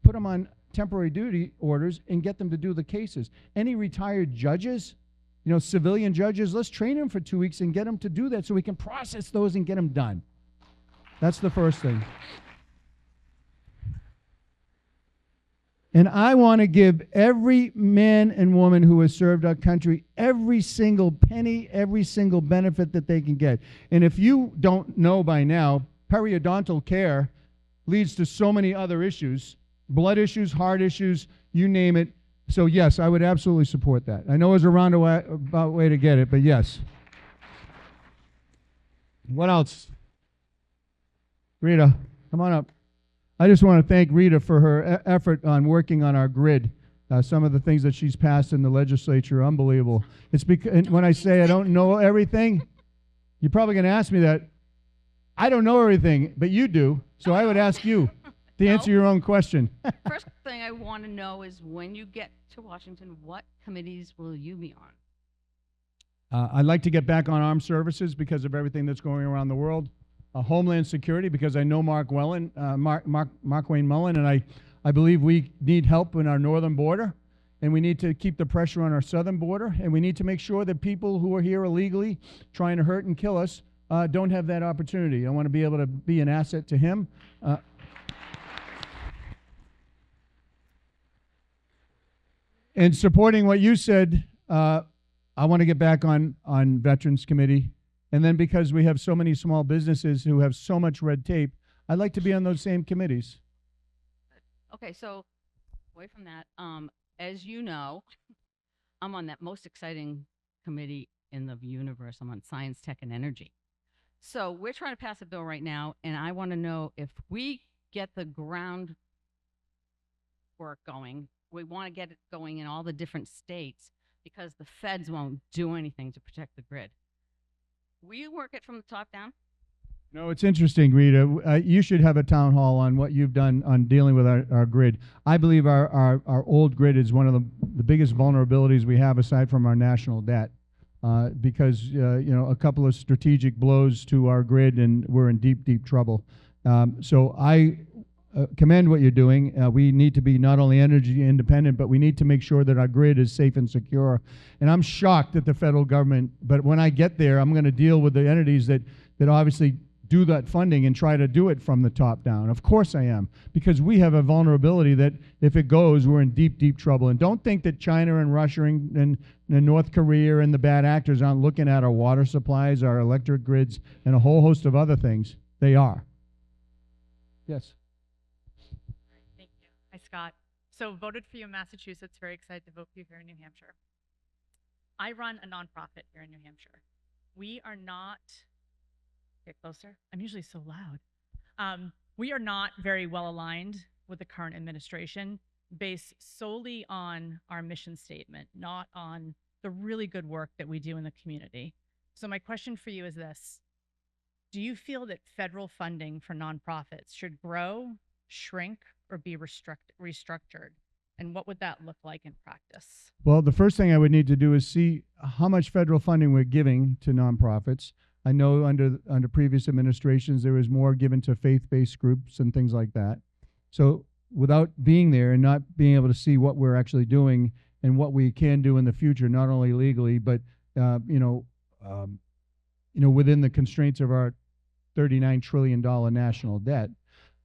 put them on temporary duty orders and get them to do the cases. Any retired judges, civilian judges, let's train them for 2 weeks and get them to do that so we can process those and get them done. That's the first thing. And I want to give every man and woman who has served our country every single penny, every single benefit that they can get. And if you don't know by now, periodontal care leads to so many other issues, blood issues, heart issues, you name it. So yes, I would absolutely support that. I know it was a roundabout way to get it, but yes. What else? Rita, come on up. I just want to thank Rita for her effort on working on our grid. Some of the things that she's passed in the legislature are unbelievable. It's because when I say I don't know everything, you're probably going to ask me that. I don't know everything, but you do. So I would ask you to answer your own question. First thing I want to know is when you get to Washington, what committees will you be on? I'd like to get back on armed services because of everything that's going around the world. Homeland Security because I know Mark Wayne Mullen, and I believe we need help in our northern border, and we need to keep the pressure on our southern border, and we need to make sure that people who are here illegally trying to hurt and kill us don't have that opportunity. I want to be able to be an asset to him. And supporting what you said, I want to get back on Veterans Committee. And then because we have so many small businesses who have so much red tape, I'd like to be on those same committees. Okay, so away from that, as you know, I'm on that most exciting committee in the universe. I'm on Science, Tech, and Energy. So we're trying to pass a bill right now, and I want to know if we get the ground work going, we want to get it going in all the different states because the feds won't do anything to protect the grid. Will you work it from the top down? No, it's interesting, Rita. You should have a town hall on what you've done on dealing with our grid. I believe our old grid is one of the biggest vulnerabilities we have aside from our national debt because, a couple of strategic blows to our grid and we're in deep, deep trouble. So I commend what you're doing. We need to be not only energy independent, but we need to make sure that our grid is safe and secure. And I'm shocked at the federal government, but when I get there, I'm going to deal with the entities that obviously do that funding and try to do it from the top down. Of course I am, because we have a vulnerability that if it goes, we're in deep, deep trouble. And don't think that China and Russia and North Korea and the bad actors aren't looking at our water supplies, our electric grids, and a whole host of other things. They are. Yes. Hi, Scott. So voted for you in Massachusetts. Very excited to vote for you here in New Hampshire. I run a nonprofit here in New Hampshire. We are not, get closer. I'm usually so loud. We are not very well aligned with the current administration based solely on our mission statement, not on the really good work that we do in the community. So my question for you is this. Do you feel that federal funding for nonprofits should grow, shrink, or be restructured? And what would that look like in practice? Well, the first thing I would need to do is see how much federal funding we're giving to nonprofits. I know under previous administrations there was more given to faith-based groups and things like that. So without being there and not being able to see what we're actually doing and what we can do in the future, not only legally but within the constraints of our $39 trillion national debt.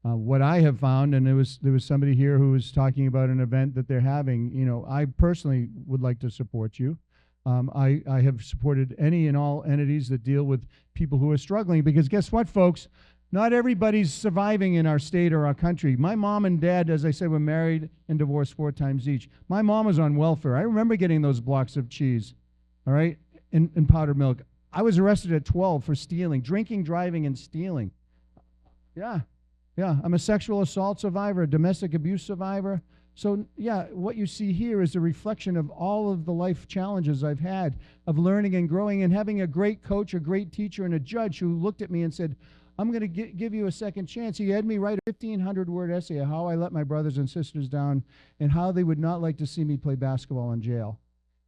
What I have found, and there was somebody here who was talking about an event that they're having, I personally would like to support you. I have supported any and all entities that deal with people who are struggling, because guess what, folks? Not everybody's surviving in our state or our country. My mom and dad, as I said, were married and divorced 4 times each. My mom was on welfare. I remember getting those blocks of cheese, all right, and powdered milk. I was arrested at 12 for stealing, drinking, driving, and stealing. Yeah, I'm a sexual assault survivor, a domestic abuse survivor. So, yeah, what you see here is a reflection of all of the life challenges I've had of learning and growing and having a great coach, a great teacher, and a judge who looked at me and said, I'm going to give you a second chance. He had me write a 1,500-word essay of how I let my brothers and sisters down and how they would not like to see me play basketball in jail.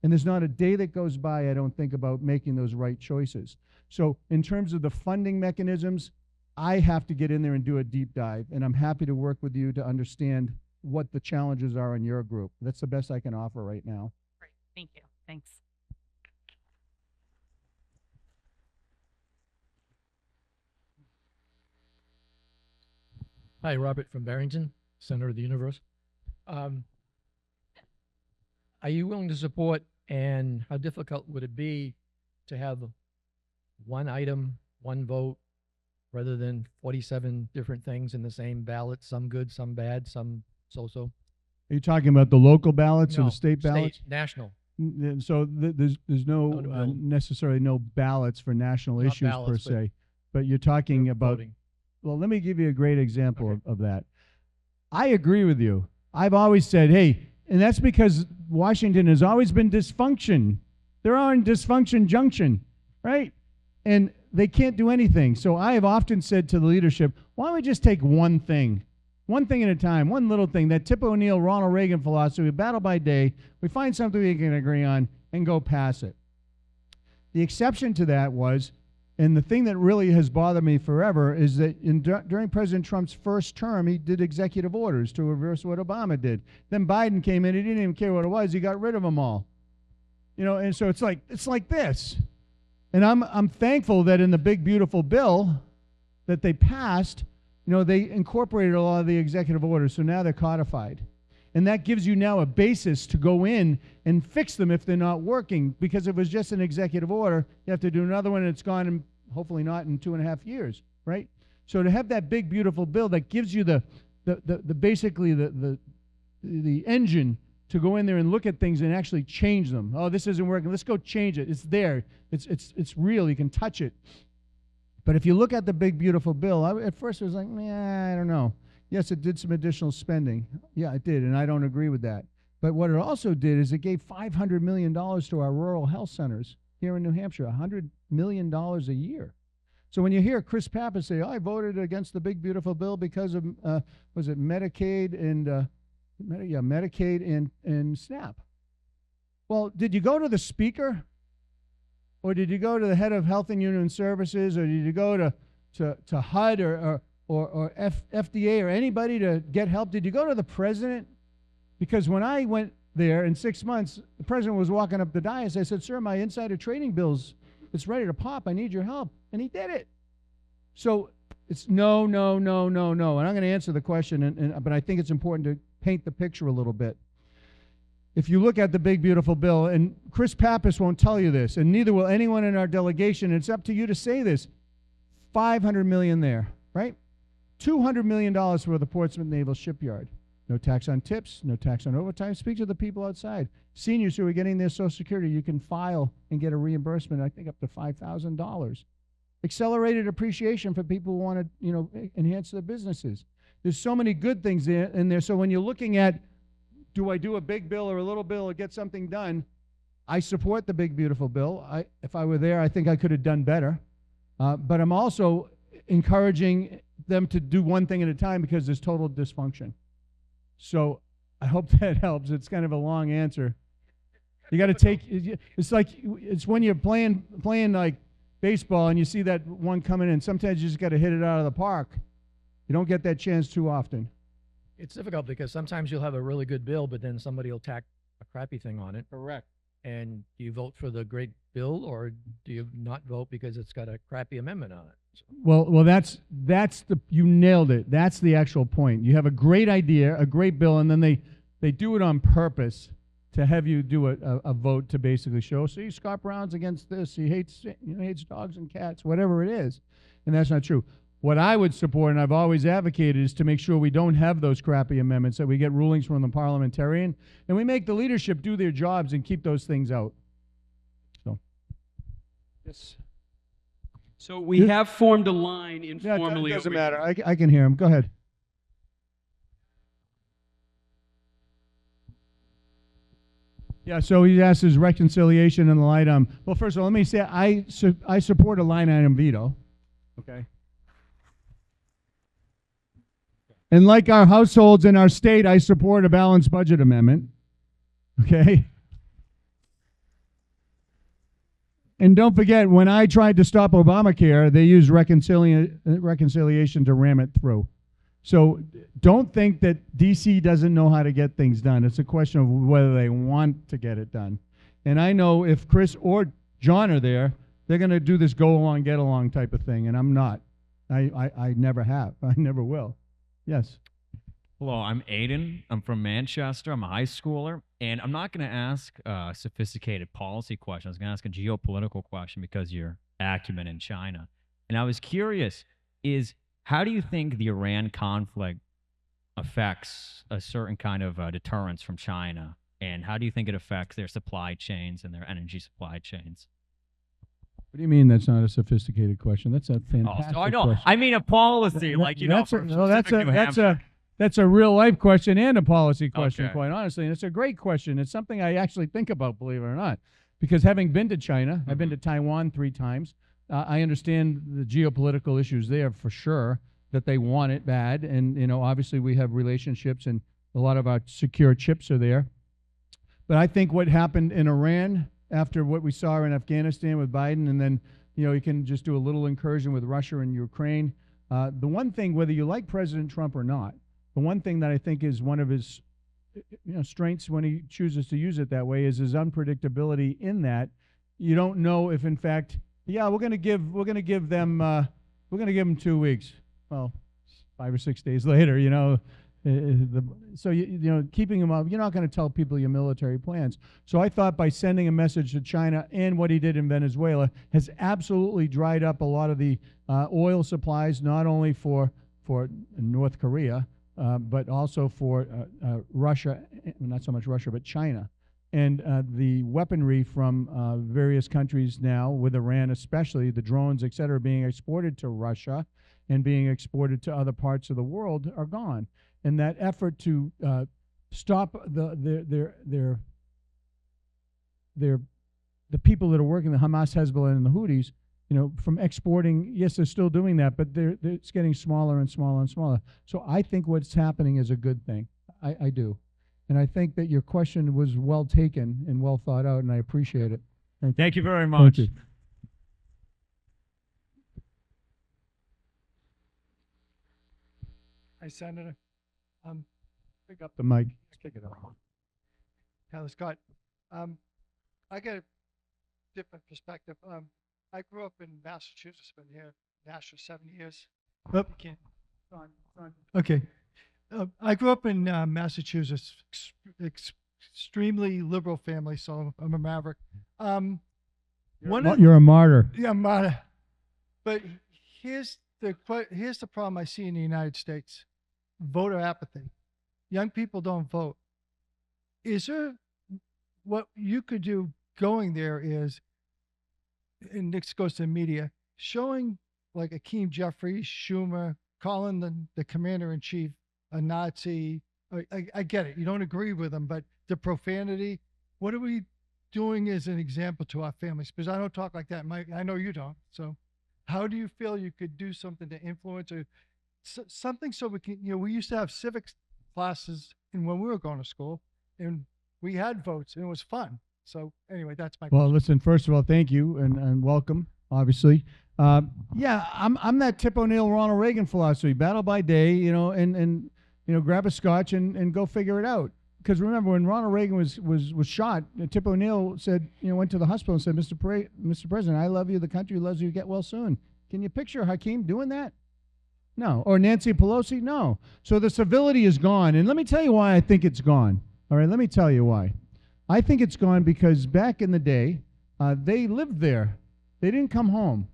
And there's not a day that goes by I don't think about making those right choices. So in terms of the funding mechanisms, I have to get in there and do a deep dive, and I'm happy to work with you to understand what the challenges are in your group. That's the best I can offer right now. Great. Thank you. Thanks. Hi, Robert from Barrington, Center of the Universe. Are you willing to support, and how difficult would it be to have one item, one vote, rather than 47 different things in the same ballot, some good, some bad, some so-so? Are you talking about the local ballots or the state ballots? National. So there's no necessarily no ballots for national Not issues ballots, per se, but you're talking about voting. Well, let me give you a great example of that. I agree with you. I've always said, hey, and that's because Washington has always been dysfunction. They're on dysfunction junction, right? And they can't do anything. So I have often said to the leadership, why don't we just take one thing at a time, one little thing, that Tip O'Neill, Ronald Reagan philosophy, we battle by day, we find something we can agree on, and go pass it. The exception to that was, and the thing that really has bothered me forever is that during President Trump's first term, he did executive orders to reverse what Obama did. Then Biden came in, he didn't even care what it was, he got rid of them all. And so it's like this. And I'm thankful that in the big beautiful bill that they passed, they incorporated a lot of the executive orders, so now they're codified. And that gives you now a basis to go in and fix them if they're not working, because if it was just an executive order, you have to do another one and it's gone in, hopefully not in 2.5 years, right? So to have that big, beautiful bill that gives you the basically the engine to go in there and look at things and actually change them. Oh, this isn't working. Let's go change it. It's there. It's real. You can touch it. But if you look at the big, beautiful bill, at first I was like, I don't know. Yes, it did some additional spending. Yeah, it did, and I don't agree with that. But what it also did is it gave $500 million to our rural health centers here in New Hampshire, $100 million a year. So when you hear Chris Pappas say, I voted against the big, beautiful bill because of, was it Medicaid and, Medicaid and SNAP. Well, did you go to the speaker? Or did you go to the head of Health and Human Services? Or did you go to HUD or FDA or anybody to get help? Did you go to the president? Because when I went there in 6 months, the president was walking up the dais. I said, sir, my insider trading bills, it's ready to pop. I need your help. And he did it. So it's no. And I'm going to answer the question, but I think it's important to paint the picture a little bit. If you look at the big, beautiful bill, and Chris Pappas won't tell you this, and neither will anyone in our delegation, it's up to you to say this, $500 million there, right? $200 million for the Portsmouth Naval Shipyard. No tax on tips, no tax on overtime. Speak to the people outside. Seniors who are getting their Social Security, you can file and get a reimbursement, I think up to $5,000. Accelerated appreciation for people who want to, enhance their businesses. There's so many good things in there. So when you're looking at, do I do a big bill or a little bill or get something done, I support the big, beautiful bill. If I were there, I think I could have done better. But I'm also encouraging them to do one thing at a time because there's total dysfunction. So I hope that helps. It's kind of a long answer. You got to take, it's when you're playing like baseball and you see that one coming in. Sometimes you just got to hit it out of the park. You don't get that chance too often. It's difficult because sometimes you'll have a really good bill, but then somebody will tack a crappy thing on it. Correct. And do you vote for the great bill, or do you not vote because it's got a crappy amendment on it? So, Well, that's you nailed it. That's the actual point. You have a great idea, a great bill, and then they do it on purpose to have you do a vote to basically show, see, Scott Brown's against this. He hates dogs and cats, whatever it is, and that's not true. What I would support, and I've always advocated, is to make sure we don't have those crappy amendments, that we get rulings from the parliamentarian, and we make the leadership do their jobs and keep those things out. So, yes. So we have formed a line informally. It doesn't over matter. here. I can hear him. Go ahead. Yeah, so he asked his reconciliation and the line item. Well, first of all, let me say I support a line item veto. Okay. And like our households in our state, I support a balanced budget amendment. Okay. And don't forget, when I tried to stop Obamacare, they used reconciliation to ram it through. So don't think that DC doesn't know how to get things done. It's a question of whether they want to get it done. And I know if Chris or John are there, they're going to do this go along, get along type of thing, and I'm not. I never have. I never will. Yes. Hello, I'm Aiden. I'm from Manchester. I'm a high schooler. And I'm not going to ask a sophisticated policy question. I was going to ask a geopolitical question because your acumen in China. And I was curious, how do you think the Iran conflict affects a certain kind of deterrence from China? And how do you think it affects their supply chains and their energy supply chains? What do you mean that's not a sophisticated question? That's a fantastic So I know. question. I mean a policy, That's a real life question and a policy question, Okay. quite honestly. And it's a great question. It's something I actually think about, believe it or not, because having been to China, I've been to Taiwan 3 times. I understand the geopolitical issues there for sure, that they want it bad. And, obviously we have relationships and a lot of our secure chips are there. But I think what happened in Iran after what we saw in Afghanistan with Biden, and then, you can just do a little incursion with Russia and Ukraine. The one thing, whether you like President Trump or not, the one thing that I think is one of his strengths when he chooses to use it that way is his unpredictability in that you don't know if in fact, we're going to give them 2 weeks. Well, 5 or 6 days later, keeping them up, you're not going to tell people your military plans. So I thought by sending a message to China and what he did in Venezuela has absolutely dried up a lot of the oil supplies, not only for North Korea, but also for Russia, not so much Russia, but China. And the weaponry from various countries now, with Iran especially, the drones, et cetera, being exported to Russia and being exported to other parts of the world are gone. And that effort to stop the people that are working, the Hamas, Hezbollah, and the Houthis, from exporting, yes, they're still doing that, but it's getting smaller and smaller and smaller. So I think what's happening is a good thing. I do. And I think that your question was well taken and well thought out, and I appreciate it. Thank you very much. Thank you. Hi, Senator. Pick up the mic. Kick it up. Tyler Scott. I got a different perspective. I grew up in Massachusetts, been here in Nashville 7 years. Oh, can't. Okay. I grew up in Massachusetts, extremely liberal family, so I'm a maverick. You're a martyr. Yeah, I'm martyr. But here's the problem I see in the United States: voter apathy. Young people don't vote. Is there what you could do going there is, and this goes to the media, showing like Akeem Jeffries, Schumer, calling the commander-in-chief a Nazi. I get it. You don't agree with him, but the profanity, what do we doing as an example to our families? Because I don't talk like that. I know you don't. So how do you feel you could do something to influence or something so we can, we used to have civics classes and when we were going to school and we had votes and it was fun. So anyway, that's my Well, question. listen, first of all, thank you and welcome, obviously. Yeah, I'm that Tip O'Neill, Ronald Reagan philosophy, battle by day, and grab a scotch and go figure it out. Because remember, when Ronald Reagan was shot, Tip O'Neill said, went to the hospital and said, Mr. President, I love you, the country loves you, get well soon. Can you picture Hakeem doing that? No. Or Nancy Pelosi? No. So the civility is gone. And let me tell you why I think it's gone. All right, let me tell you why. I think it's gone because back in the day, they lived there. They didn't come home.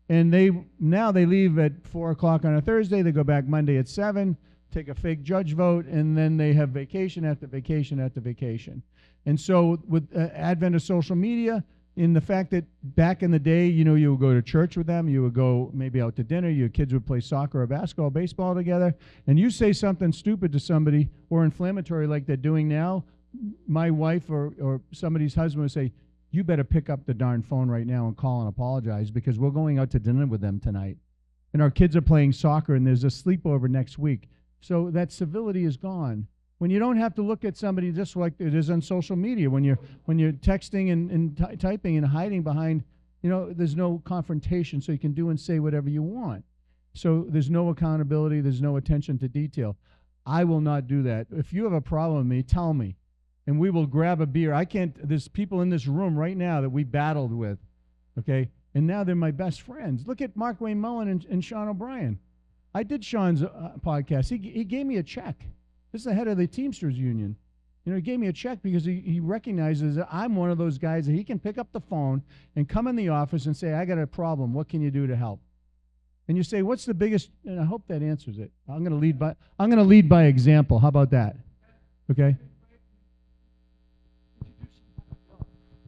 And now they leave at 4 o'clock on a Thursday. They go back Monday at 7, take a fake judge vote, and then they have vacation after vacation after vacation. And so with advent of social media, in the fact that back in the day, you would go to church with them, you would go maybe out to dinner, your kids would play soccer or basketball, baseball together, and you say something stupid to somebody or inflammatory like they're doing now, my wife or somebody's husband would say, you better pick up the darn phone right now and call and apologize because we're going out to dinner with them tonight. And our kids are playing soccer and there's a sleepover next week. So that civility is gone. When you don't have to look at somebody just like it is on social media, when you're texting and typing and hiding behind, there's no confrontation, so you can do and say whatever you want. So there's no accountability, there's no attention to detail. I will not do that. If you have a problem with me, tell me, and we will grab a beer. There's people in this room right now that we battled with, okay? And now they're my best friends. Look at Mark Wayne Mullen and Sean O'Brien. I did Sean's podcast. He gave me a check. This is the head of the Teamsters Union. He gave me a check because he recognizes that I'm one of those guys that he can pick up the phone and come in the office and say, I got a problem. What can you do to help? And you say, what's the biggest, and I hope that answers it. I'm going to lead by example. How about that? Okay?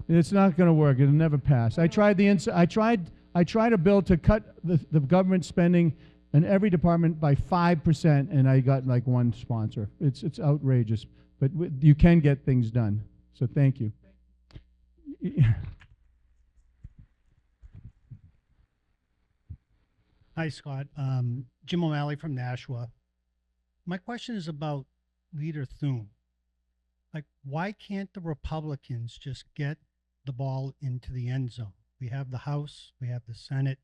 It's not going to work. It'll never pass. I tried a bill to cut the government spending in every department by 5%, and I got like one sponsor. It's outrageous, but you can get things done. So thank you. Hi, Scott. Jim O'Malley from Nashua. My question is about Leader Thune. Like, why can't the Republicans just get the ball into the end zone? We have the House, we have the Senate,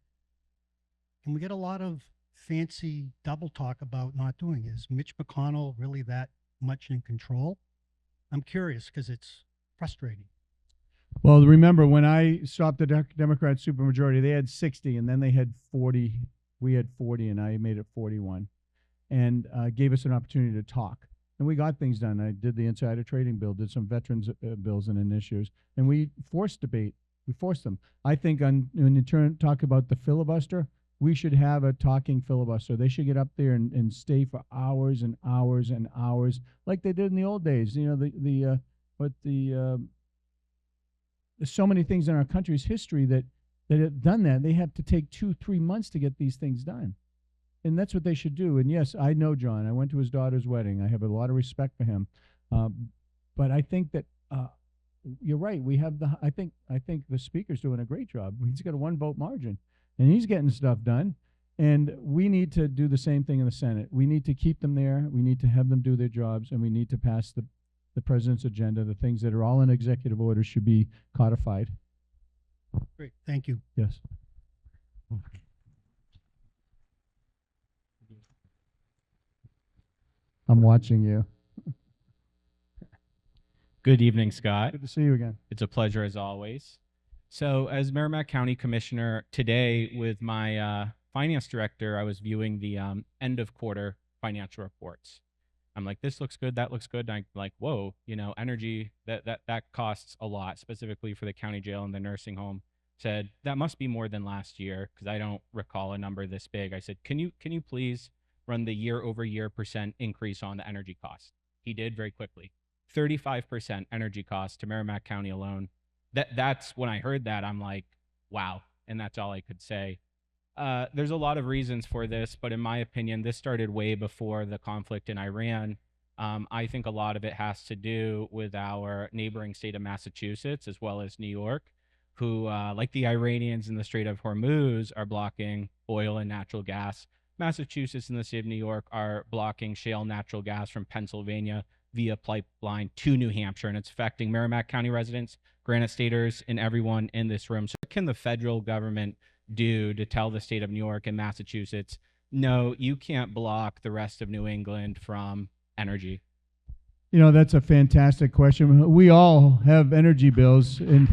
and we get a lot of fancy double talk about not doing it. Is Mitch McConnell really that much in control? I'm curious because it's frustrating. Well, remember when I stopped the Democrat supermajority, they had 60, and then they had 40. We had 40, and I made it 41, and gave us an opportunity to talk. And we got things done. I did the insider trading bill, did some veterans bills and initiatives, and we forced debate. We forced them. I think when you talk about the filibuster, we should have a talking filibuster. They should get up there and stay for hours and hours and hours, like they did in the old days. There's so many things in our country's history that have done that. They have to take 2-3 months to get these things done. And that's what they should do. And yes, I know John. I went to his daughter's wedding. I have a lot of respect for him. But I think that you're right. We have I think the speaker's doing a great job. He's got a 1-vote margin, and he's getting stuff done. And we need to do the same thing in the Senate. We need to keep them there. We need to have them do their jobs, and we need to pass the president's agenda. The things that are all in executive order should be codified. Great, thank you. Yes. I'm watching you. Good evening, Scott. Good to see you again. It's a pleasure as always. So as Merrimack County Commissioner, today with my finance director, I was viewing the end of quarter financial reports. I'm like, this looks good, that looks good. And I'm like, whoa, energy, that costs a lot, specifically for the county jail and the nursing home. Said, that must be more than last year, because I don't recall a number this big. I said, can you please run the year-over-year % increase on the energy cost? He did very quickly. 35% energy cost to Merrimack County alone. That's when I heard that, I'm like, wow. And that's all I could say. There's a lot of reasons for this, but in my opinion, this started way before the conflict in Iran. I think a lot of it has to do with our neighboring state of Massachusetts as well as New York, who, like the Iranians in the Strait of Hormuz, are blocking oil and natural gas. Massachusetts and the state of New York are blocking shale natural gas from Pennsylvania via pipeline to New Hampshire, and it's affecting Merrimack County residents, Granite Staters, and everyone in this room. So what can the federal government do to tell the state of New York and Massachusetts, no, you can't block the rest of New England from energy? You know, that's a fantastic question. We all have energy bills, and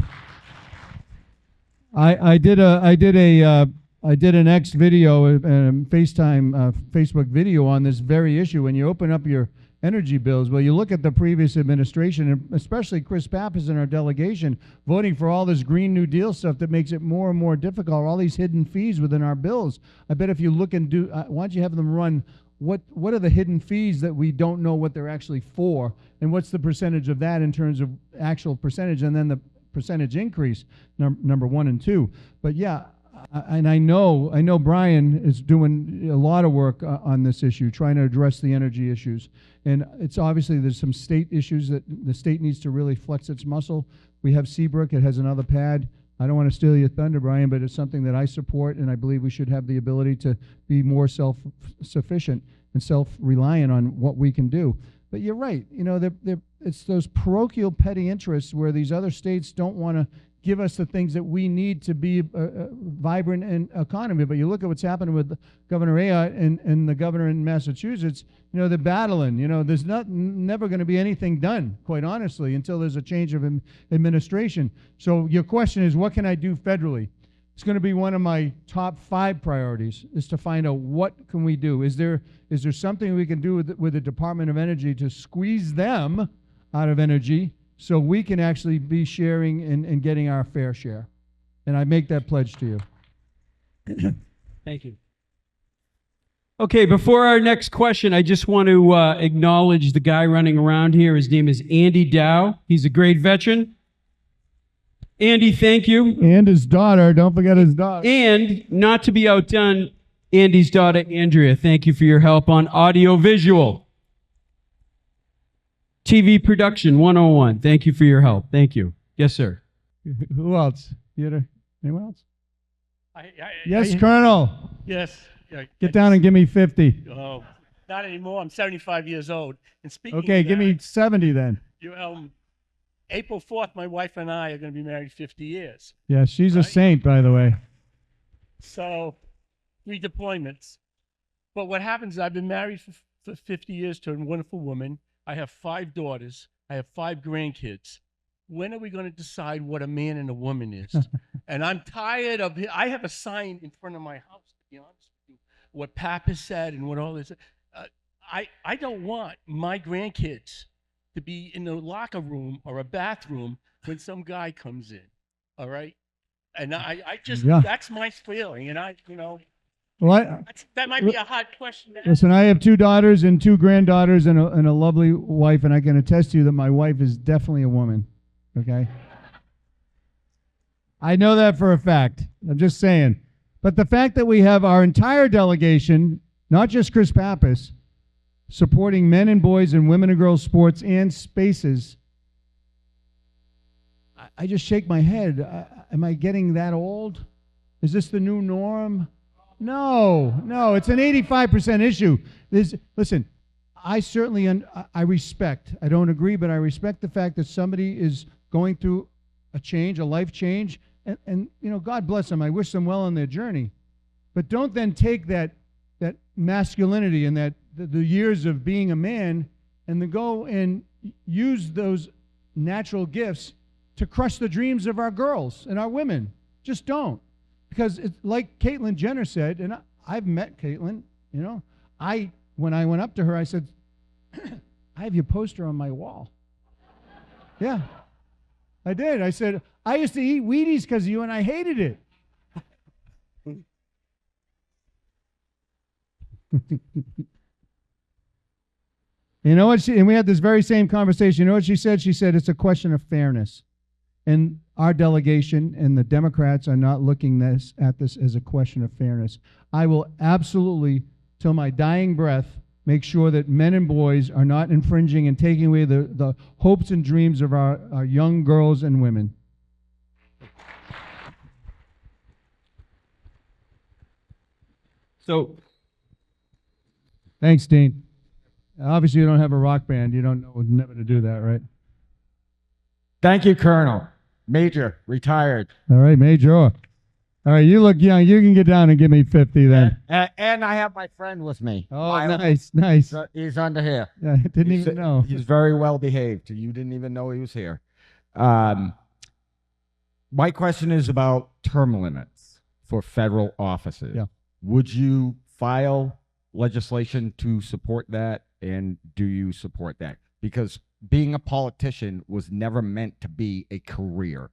I did an X video, FaceTime, Facebook video on this very issue. When you open up your energy bills, well, you look at the previous administration, and especially Chris Pappas in our delegation, voting for all this Green New Deal stuff that makes it more and more difficult, all these hidden fees within our bills. I bet if you look and do, why don't you have them run, what are the hidden fees that we don't know what they're actually for, and what's the percentage of that in terms of actual percentage, and then the percentage increase, number 1 and 2. But yeah, and I know Brian is doing a lot of work on this issue, trying to address the energy issues. And it's obviously there's some state issues that the state needs to really flex its muscle. We have Seabrook, it has another pad. I don't want to steal your thunder, Brian, but it's something that I support, and I believe we should have the ability to be more self-sufficient and self-reliant on what we can do. But you're right, you know, it's those parochial petty interests where these other states don't want to give us the things that we need to be a vibrant and economy. But you look at what's happening with Governor Ayotte and the governor in Massachusetts, you know, they're battling. You know, there's never going to be anything done, quite honestly, until there's a change of administration. So your question is, what can I do federally? It's going to be one of my top 5 priorities, is to find out what can we do. Is there something we can do with the Department of Energy to squeeze them out of energy so we can actually be sharing and getting our fair share? And I make that pledge to you. Thank you. Okay, before our next question, I just want to acknowledge the guy running around here. His name is Andy Dow. He's a great veteran. Andy, thank you. And his daughter, don't forget his daughter. And not to be outdone, Andy's daughter, Andrea, thank you for your help on audio-visual. TV production 101, thank you for your help. Thank you. Yes, sir. Who else? Anyone else? Yes, Colonel. Yes. Get down and give me 50. Oh, not anymore. I'm 75 years old. And speaking Okay, of give me that, 70 then. April 4th, my wife and I are going to be married 50 years. Yeah, she's a saint, by the way. So, 3 deployments. But what happens is I've been married for 50 years to a wonderful woman. I have 5 daughters. I have 5 grandkids. When are we going to decide what a man and a woman is? And I'm tired of it. I have a sign in front of my house, to be honest with you, what Pappas said and what all this. I don't want my grandkids to be in a locker room or a bathroom when some guy comes in. All right? And I just, that's my feeling. And Well, that might be a hard question to listen, I have 2 daughters and 2 granddaughters and a lovely wife, and I can attest to you that my wife is definitely a woman. Okay? I know that for a fact. I'm just saying. But the fact that we have our entire delegation, not just Chris Pappas, supporting men and boys and women and girls sports and spaces, I just shake my head. Am I getting that old? Is this the new norm? No, it's an 85% issue. Listen, I certainly, I respect, I don't agree, but I respect the fact that somebody is going through a change, a life change, and God bless them. I wish them well on their journey. But don't then take that masculinity and the years of being a man and then go and use those natural gifts to crush the dreams of our girls and our women. Just don't. Because it's like Caitlyn Jenner said, and I've met Caitlyn, when I went up to her, I said, I have your poster on my wall. Yeah, I did. I said, I used to eat Wheaties because of you, and I hated it. You know what and we had this very same conversation. You know what she said? She said, it's a question of fairness. And our delegation and the Democrats are not looking at this as a question of fairness. I will absolutely, till my dying breath, make sure that men and boys are not infringing and taking away the hopes and dreams of our young girls and women. So, thanks, Dean. Obviously, you don't have a rock band. You don't know never to do that, right? Thank you, Colonel. Major, retired. All right, Major. All right, you look young. You can get down and give me 50 then. And I have my friend with me. Oh, nice, nice. He's under here. Yeah, I didn't even know. He's very well behaved. You didn't even know he was here. My question is about term limits for federal offices. Yeah. Would you file legislation to support that, and do you support that? Because being a politician was never meant to be a career.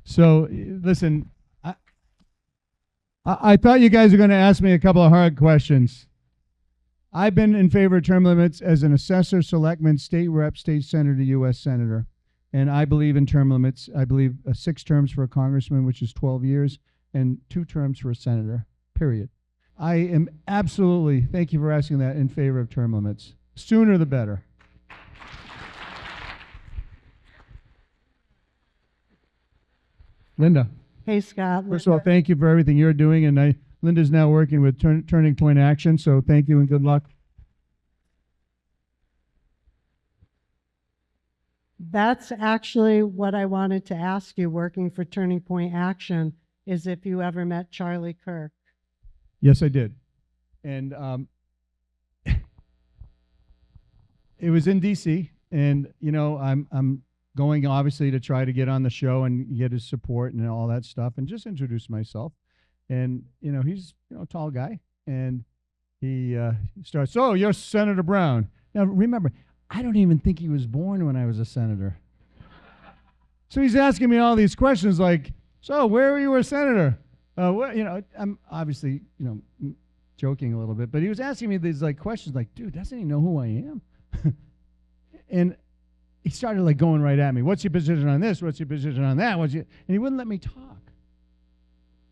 So, listen, I thought you guys were going to ask me a couple of hard questions. I've been in favor of term limits as an assessor, selectman, state rep, state senator, U.S. senator. And I believe in term limits. I believe 6 terms for a congressman, which is 12 years, and 2 terms for a senator, period. I am absolutely, thank you for asking that, in favor of term limits. Sooner the better. Linda. Hey, Scott. First of all, thank you for everything you're doing. And Linda's now working with Turning Point Action, so thank you and good luck. That's actually what I wanted to ask you, working for Turning Point Action, is if you ever met Charlie Kirk. Yes, I did. And it was in D.C., and, you know, I'm going, obviously, to try to get on the show and get his support and all that stuff and just introduce myself. And, you know, he's, you know, a tall guy. And he starts, "Oh, you're Senator Brown." Now, remember, I don't even think he was born when I was a senator. So he's asking me all these questions like, "So where were you a senator?" What, you know, I'm obviously, you know, joking a little bit, but he was asking me these like questions like, "Dude, doesn't he know who I am?" And he started like going right at me. "What's your position on this? What's your position on that? And he wouldn't let me talk.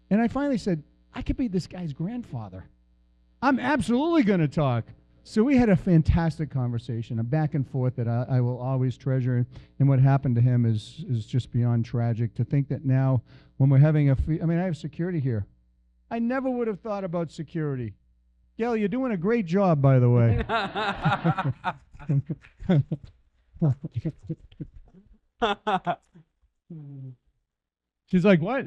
And I finally said, I could be this guy's grandfather. I'm absolutely going to talk. So we had a fantastic conversation, a back and forth that I will always treasure. And what happened to him is just beyond tragic. To think that now, when we're having I mean, I have security here. I never would have thought about security. Gail, you're doing a great job, by the way. She's like, "What?"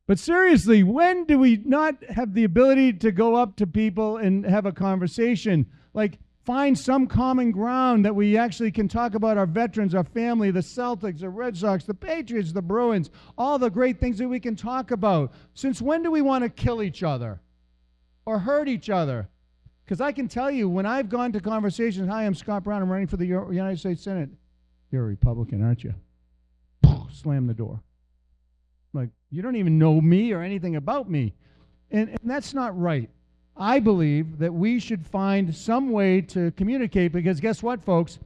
But seriously, when do we not have the ability to go up to people and have a conversation? Like, find some common ground that we actually can talk about our veterans, our family, the Celtics, the Red Sox, the Patriots, the Bruins, all the great things that we can talk about. Since when do we want to kill each other or hurt each other? Because I can tell you, when I've gone to conversations, "Hi, I'm Scott Brown. I'm running for the United States Senate." "You're a Republican, aren't you?" Slam the door. Like, you don't even know me or anything about me. And that's not right. I believe that we should find some way to communicate, because guess what, folks?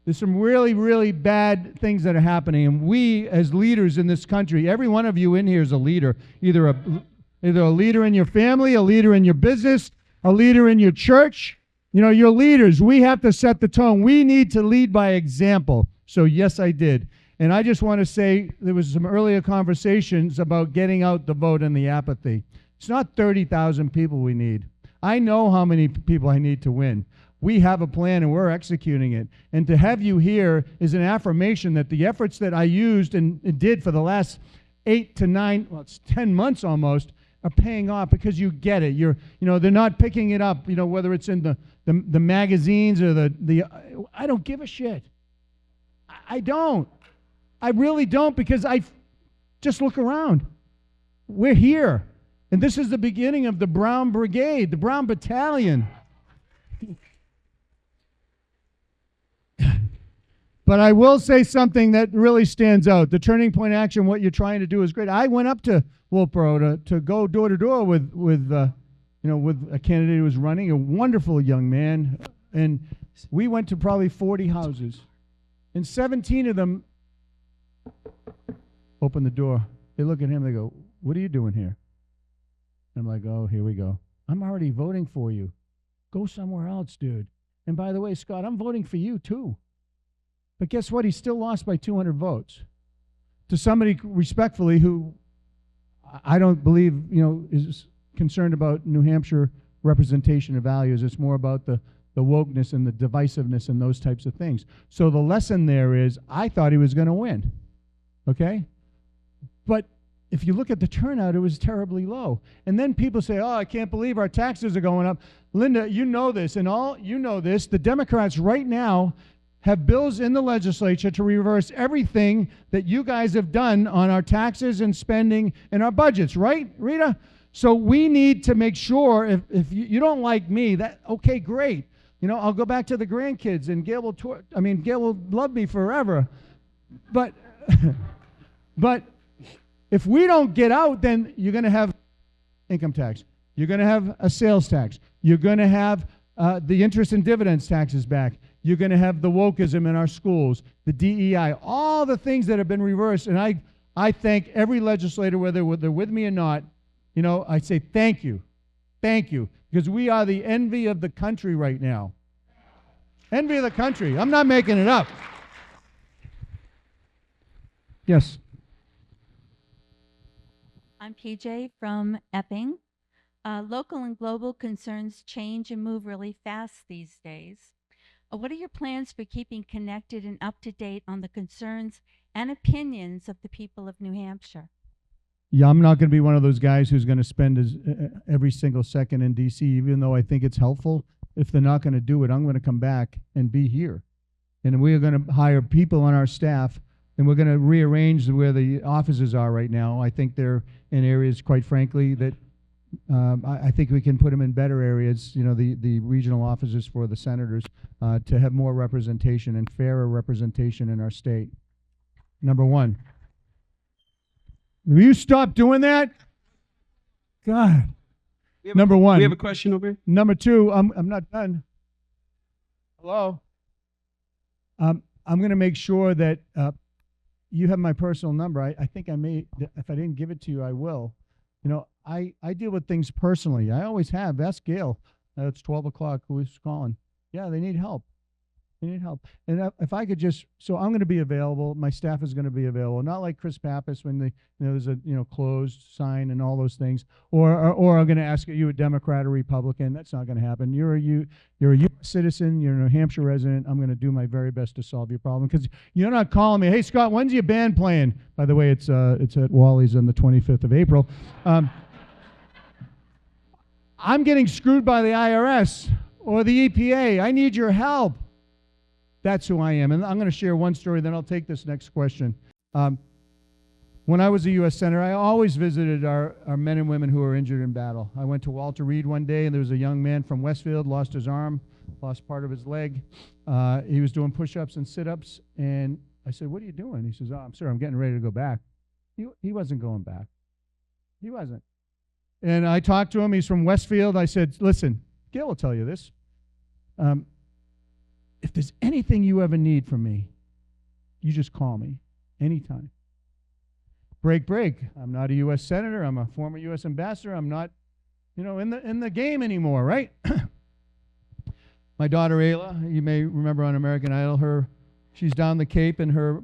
There's some really, really bad things that are happening. And we, as leaders in this country, every one of you in here is a leader. Either a leader in your family, a leader in your business, a leader in your church. You know, you're leaders. We have to set the tone. We need to lead by example. So yes, I did. And I just want to say there was some earlier conversations about getting out the vote and the apathy. It's not 30,000 people we need. I know how many people I need to win. We have a plan and we're executing it. And to have you here is an affirmation that the efforts that I used and did for the last 8 to 9, well, it's 10 months almost, are paying off, because you get it. You know, they're not picking it up, you know, whether it's in the magazines or the I don't give a shit. I don't. I really don't, because I just look around. We're here. And this is the beginning of the Brown Brigade, the Brown Battalion. But I will say something that really stands out. The Turning Point Action, what you're trying to do is great. I went up to Wolfboro to go door to door with a candidate who was running, a wonderful young man. And we went to probably 40 houses. And 17 of them open the door. They look at him, they go, "What are you doing here?" I'm like, "Oh, here we go. I'm already voting for you." Go somewhere else, dude. And by the way, Scott, I'm voting for you too. But guess what? He still lost by 200 votes to somebody respectfully who I don't believe, is concerned about New Hampshire representation of values. It's more about the wokeness and the divisiveness and those types of things. So the lesson there is, I thought he was going to win. Okay? But if you look at the turnout, it was terribly low. And then people say, oh, I can't believe our taxes are going up. Linda, you know this, and all you know this. The Democrats right now have bills in the legislature to reverse everything that you guys have done on our taxes and spending and our budgets, right, Rita? So we need to make sure, if you don't like me, that, okay, great. I'll go back to the grandkids, and Gail will love me forever. But, but if we don't get out, then you're going to have income tax. You're going to have a sales tax. You're going to have the interest and dividends taxes back. You're going to have the wokeism in our schools, the DEI, all the things that have been reversed. And I thank every legislator, whether they're with me or not. I say thank you, because we are the envy of the country right now. Envy of the country. I'm not making it up. Yes. I'm PJ from Epping. Local and global concerns change and move really fast these days. What are your plans for keeping connected and up to date on the concerns and opinions of the people of New Hampshire? Yeah, I'm not going to be one of those guys who's going to spend every single second in D.C., even though I think it's helpful. If they're not going to do it, I'm going to come back and be here. And we are going to hire people on our staff, and we're going to rearrange where the offices are right now. I think they're in areas, quite frankly, that I think we can put them in better areas, the regional offices for the senators, to have more representation and fairer representation in our state. Number one. Will you stop doing that? God. Number one. We have a question over here. Number two, I'm not done. Hello? I'm going to make sure that you have my personal number. I think I may, if I didn't give it to you, I will. I deal with things personally. I always have. Ask Gail. It's 12 o'clock. Who's calling? Yeah, they need help. They need help. And if I could just, so I'm going to be available. My staff is going to be available. Not like Chris Pappas when there's a closed sign and all those things. Or I'm going to ask you a Democrat or Republican. That's not going to happen. You're a U.S. citizen. You're a New Hampshire resident. I'm going to do my very best to solve your problem, because you're not calling me, hey Scott, when's your band playing? By the way, it's at Wally's on the 25th of April. I'm getting screwed by the IRS or the EPA. I need your help. That's who I am. And I'm going to share one story, then I'll take this next question. When I was a U.S. Senator, I always visited our men and women who were injured in battle. I went to Walter Reed one day, and there was a young man from Westfield, lost his arm, lost part of his leg. He was doing push-ups and sit-ups, and I said, what are you doing? He says, oh, I'm getting ready to go back. He wasn't going back. He wasn't. And I talked to him. He's from Westfield. I said, listen, Gail will tell you this. If there's anything you ever need from me, you just call me anytime. Break. I'm not a U.S. Senator. I'm a former U.S. ambassador. I'm not, in the game anymore, right? My daughter, Ayla, you may remember on American Idol, she's down the Cape, and her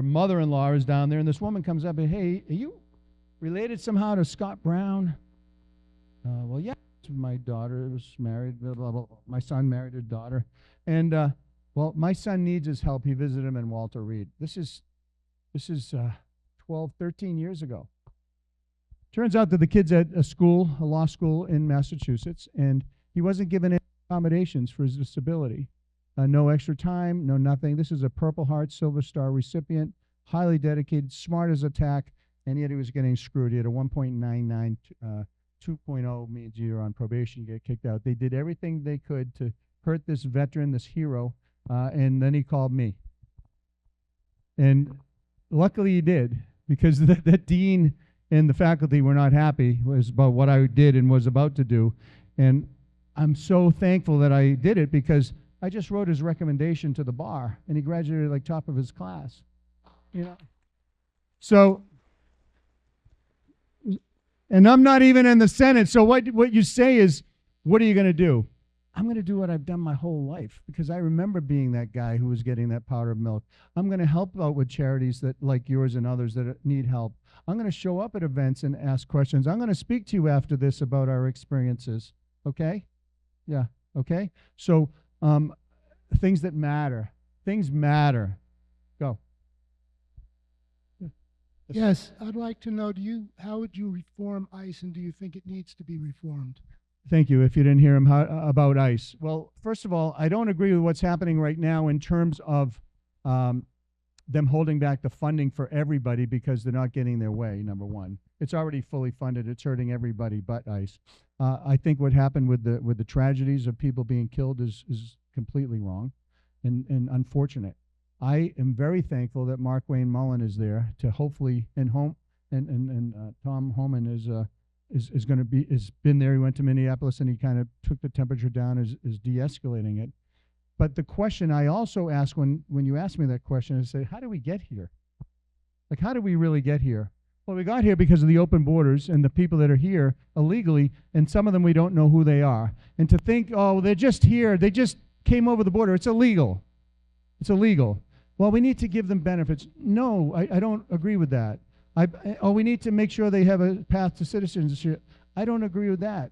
mother-in-law is down there, and this woman comes up and, hey, are you related somehow to Scott Brown? Well, yeah. My daughter was married, blah, blah, blah. My son married her daughter. And, well, my son needs his help. He visited him in Walter Reed. This is 12, 13 years ago. Turns out that the kid's at a law school in Massachusetts, and he wasn't given any accommodations for his disability. No extra time, no nothing. This is a Purple Heart Silver Star recipient, highly dedicated, smart as a tack, and yet he was getting screwed. He had a 1.99 2.0 means you're on probation, you get kicked out. They did everything they could to hurt this veteran, this hero, and then he called me. And luckily he did, because that dean and the faculty were not happy was about what I did and was about to do. And I'm so thankful that I did it, because I just wrote his recommendation to the bar, and he graduated like top of his class. So, and I'm not even in the Senate. So what you say is, what are you going to do? I'm going to do what I've done my whole life because I remember being that guy who was getting that powdered milk. I'm going to help out with charities that like yours and others that need help. I'm going to show up at events and ask questions. I'm going to speak to you after this about our experiences. Okay? Yeah. Okay? So things that matter. Things matter. Go. Yes, I'd like to know, how would you reform ICE, and do you think it needs to be reformed? Thank you. If you didn't hear him about ICE. Well, first of all, I don't agree with what's happening right now in terms of them holding back the funding for everybody because they're not getting their way, number one. It's already fully funded. It's hurting everybody but ICE. I think what happened with the tragedies of people being killed is completely wrong and unfortunate. I am very thankful that Mark Wayne Mullen is there to hopefully, and Tom Homan is going to be, has been there. He went to Minneapolis and he kind of took the temperature down, is de-escalating it. But the question I also ask when you ask me that question is say, how do we get here? Like, how do we really get here? Well, we got here because of the open borders and the people that are here illegally, and some of them we don't know who they are. And to think, oh, they're just here, they just came over the border, it's illegal. It's illegal. Well, we need to give them benefits. No, I don't agree with that. We need to make sure they have a path to citizenship. I don't agree with that.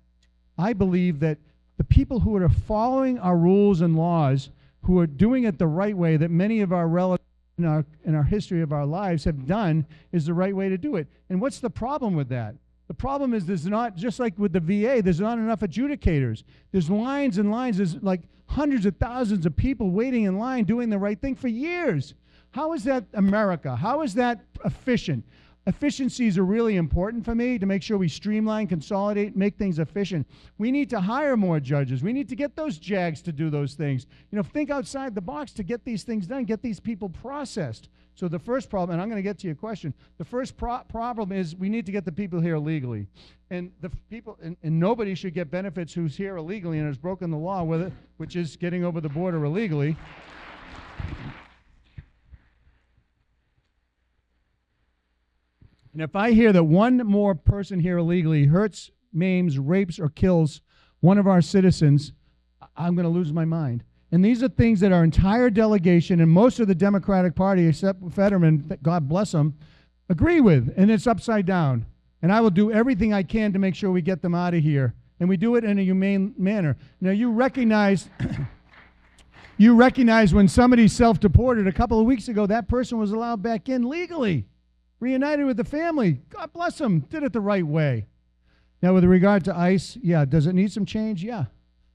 I believe that the people who are following our rules and laws, who are doing it the right way, that many of our relatives in our history of our lives have done, is the right way to do it. And what's the problem with that? The problem is there's not, just like with the VA, there's not enough adjudicators. There's lines and lines. There's like hundreds of thousands of people waiting in line doing the right thing for years. How is that America? How is that efficient? Efficiencies are really important for me to make sure we streamline, consolidate, make things efficient. We need to hire more judges. We need to get those JAGs to do those things. You know, think outside the box to get these things done, get these people processed. So the first problem, and I'm going to get to your question, the first problem is we need to get the people here legally. And the people, and nobody should get benefits who's here illegally and has broken the law with it, which is getting over the border illegally. And if I hear that one more person here illegally hurts, maims, rapes, or kills one of our citizens, I'm going to lose my mind. And these are things that our entire delegation and most of the Democratic Party, except Fetterman, God bless them, agree with. And it's upside down. And I will do everything I can to make sure we get them out of here. And we do it in a humane manner. Now, you recognize when somebody's self-deported a couple of weeks ago, that person was allowed back in legally. Reunited with the family. God bless them. Did it the right way. Now, with regard to ICE, yeah, does it need some change? Yeah.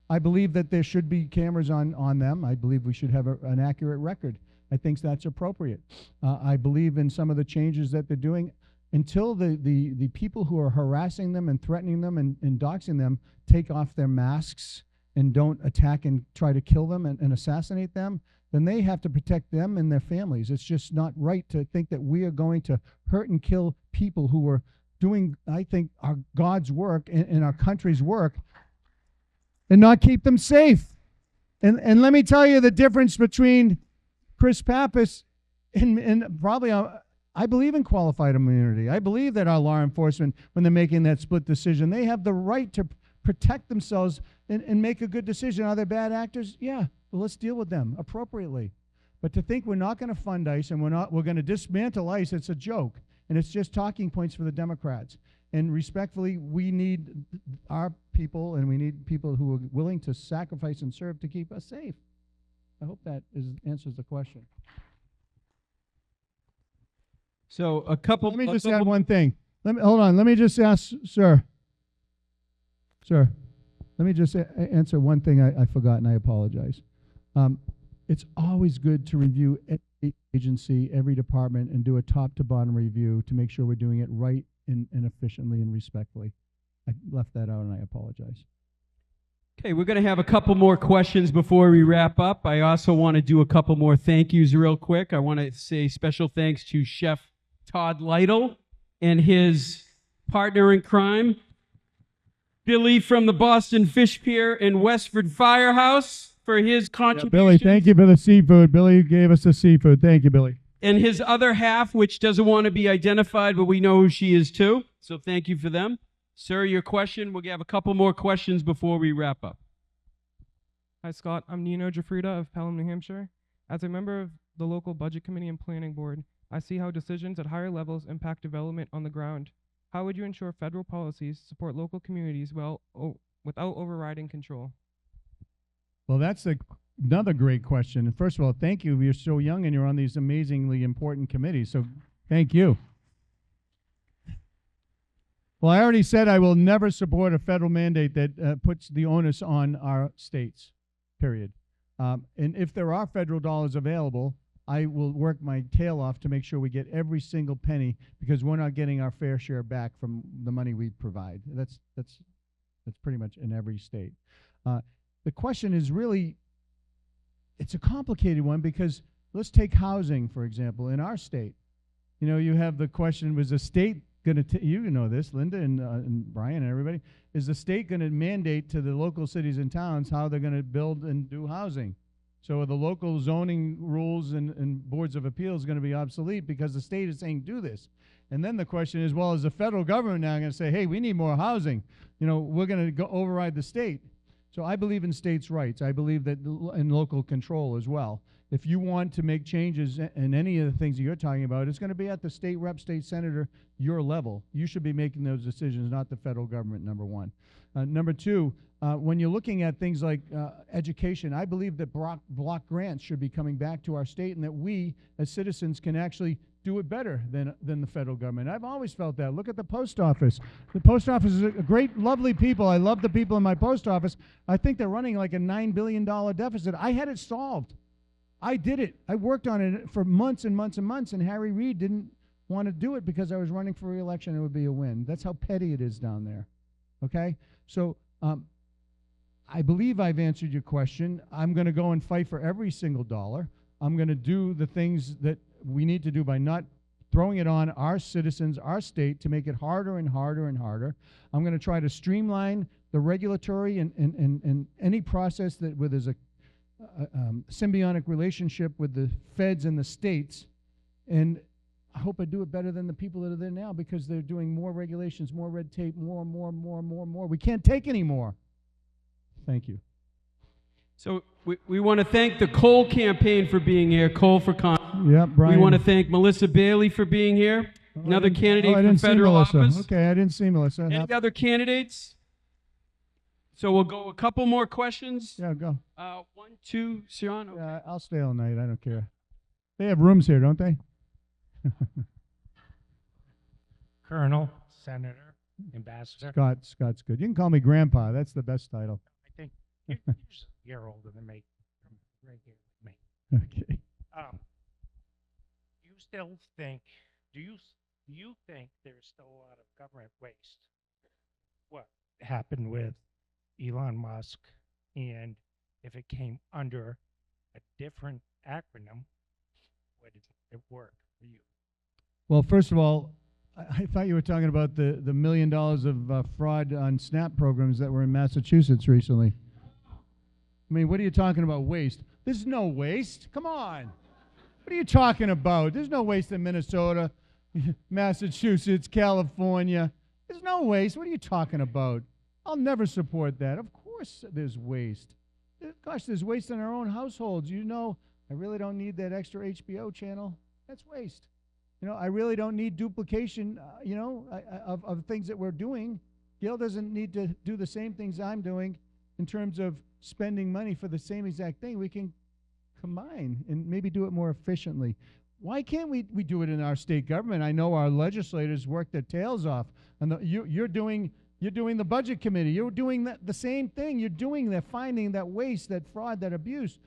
I believe that there should be cameras on them. I believe we should have an accurate record. I think that's appropriate. I believe in some of the changes that they're doing. Until the people who are harassing them and threatening them and doxing them take off their masks and don't attack and try to kill them and assassinate them, then they have to protect them and their families. It's just not right to think that we are going to hurt and kill people who are doing, I think, our God's work and our country's work and not keep them safe. And let me tell you the difference between Chris Pappas and probably, I believe in qualified immunity. I believe that our law enforcement, when they're making that split decision, they have the right to protect themselves and make a good decision. Are they bad actors? Yeah. Well, let's deal with them appropriately. But to think we're not going to fund ICE and we're going to dismantle ICE, it's a joke. And it's just talking points for the Democrats. And respectfully, we need our people, and we need people who are willing to sacrifice and serve to keep us safe. I hope that answers the question. So a couple. Let me just add one thing. Hold on. Let me just ask, sir. Let me just answer one thing I forgot, and I apologize. It's always good to review every agency, every department, and do a top-to-bottom review to make sure we're doing it right and efficiently and respectfully. I left that out, and I apologize. Okay, we're going to have a couple more questions before we wrap up. I also want to do a couple more thank yous real quick. I want to say special thanks to Chef Todd Lytle and his partner in crime, Billy from the Boston Fish Pier and Westford Firehouse, for his contribution. Billy, thank you for the seafood. Billy gave us the seafood. Thank you, Billy. And his other half, which doesn't want to be identified, but we know who she is too. So thank you for them. Sir, your question. We'll have a couple more questions before we wrap up. Hi, Scott. I'm Nino Jafrida of Pelham, New Hampshire. As a member of the local budget committee and planning board, I see how decisions at higher levels impact development on the ground. How would you ensure federal policies support local communities without overriding control? Well, that's another great question. And first of all, thank you. You're so young and you're on these amazingly important committees. So thank you. Well, I already said I will never support a federal mandate that puts the onus on our states, period. And if there are federal dollars available, I will work my tail off to make sure we get every single penny, because we're not getting our fair share back from the money we provide. That's pretty much in every state. The question is really, it's a complicated one, because let's take housing, for example, in our state. You know, you have the question, was the state going to, you know this, Linda and Brian and everybody, is the state going to mandate to the local cities and towns how they're going to build and do housing? So are the local zoning rules and boards of appeals going to be obsolete because the state is saying do this? And then the question is, well, is the federal government now going to say, hey, we need more housing? You know, we're going to go override the state. So I believe in states' rights. I believe that in local control as well. If you want to make changes in any of the things that you're talking about, it's going to be at the state rep, state senator, your level. You should be making those decisions, not the federal government, number one. Number two, when you're looking at things like education, I believe that block grants should be coming back to our state, and that we, as citizens, can actually do it better than the federal government. I've always felt that. Look at the post office. The post office is a great, lovely people. I love the people in my post office. I think they're running like a $9 billion deficit. I had it solved. I did it. I worked on it for months and months and months, and Harry Reid didn't want to do it because I was running for re-election. It would be a win. That's how petty it is down there. Okay? So I believe I've answered your question. I'm going to go and fight for every single dollar. I'm going to do the things that we need to do by not throwing it on our citizens, our state, to make it harder and harder and harder. I'm going to try to streamline the regulatory and any process that where there's a symbiotic relationship with the feds and the states. And I hope I do it better than the people that are there now, because they're doing more regulations, more red tape, more. We can't take any more. Thank you. So we want to thank the Cole campaign for being here, Cole for Yeah, Brian. We want to thank Melissa Bailey for being here, another candidate for federal office. Okay, I didn't see Melissa. Any other candidates? So we'll go a couple more questions. Yeah, go. 1, 2, Sean. Okay. Yeah, I'll stay all night. I don't care. They have rooms here, don't they? Colonel, Senator, Ambassador. Scott's good. You can call me Grandpa. That's the best title. I think you're just a year older than me. Right here with me. Okay. You still think? Do you think there's still a lot of government waste? What happened with Elon Musk, and if it came under a different acronym, would it work for you? Well, first of all, I thought you were talking about the $1 million of fraud on SNAP programs that were in Massachusetts recently. I mean, what are you talking about, waste? There's no waste. Come on. What are you talking about? There's no waste in Minnesota, Massachusetts, California. There's no waste. What are you talking about? I'll never support that. Of course there's waste. Gosh, there's waste in our own households. You know, I really don't need that extra HBO channel. That's waste. You know, I really don't need duplication, of things that we're doing. Gail doesn't need to do the same things I'm doing in terms of spending money for the same exact thing. We can combine and maybe do it more efficiently. Why can't we do it in our state government? I know our legislators work their tails off. And you're doing the budget committee. You're doing the same thing. You're doing that, finding that waste, that fraud, that abuse.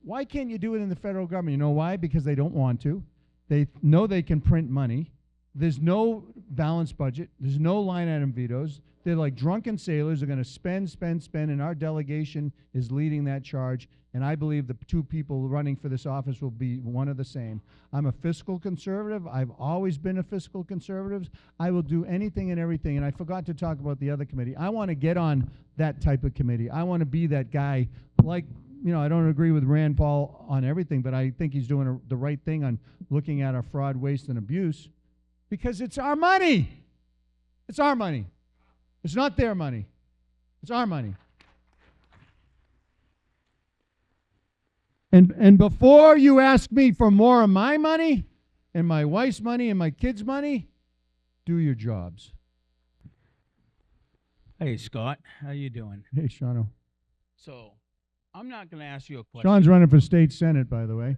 Why can't you do it in the federal government? You know why? Because they don't want to. They know they can print money. There's no balanced budget. There's no line item vetoes. They're like drunken sailors. They're going to spend, and our delegation is leading that charge. And I believe the two people running for this office will be one of the same. I'm a fiscal conservative. I've always been a fiscal conservative. I will do anything and everything. And I forgot to talk about the other committee. I want to get on that type of committee. I want to be that guy. Like, you know, I don't agree with Rand Paul on everything, but I think he's doing the right thing on looking at our fraud, waste, and abuse, because it's our money. It's our money. It's not their money. It's our money. And before you ask me for more of my money and my wife's money and my kids' money, do your jobs. Hey, Scott. How you doing? Hey, Shawno. So, I'm not going to ask you a question. Sean's running for state senate, by the way,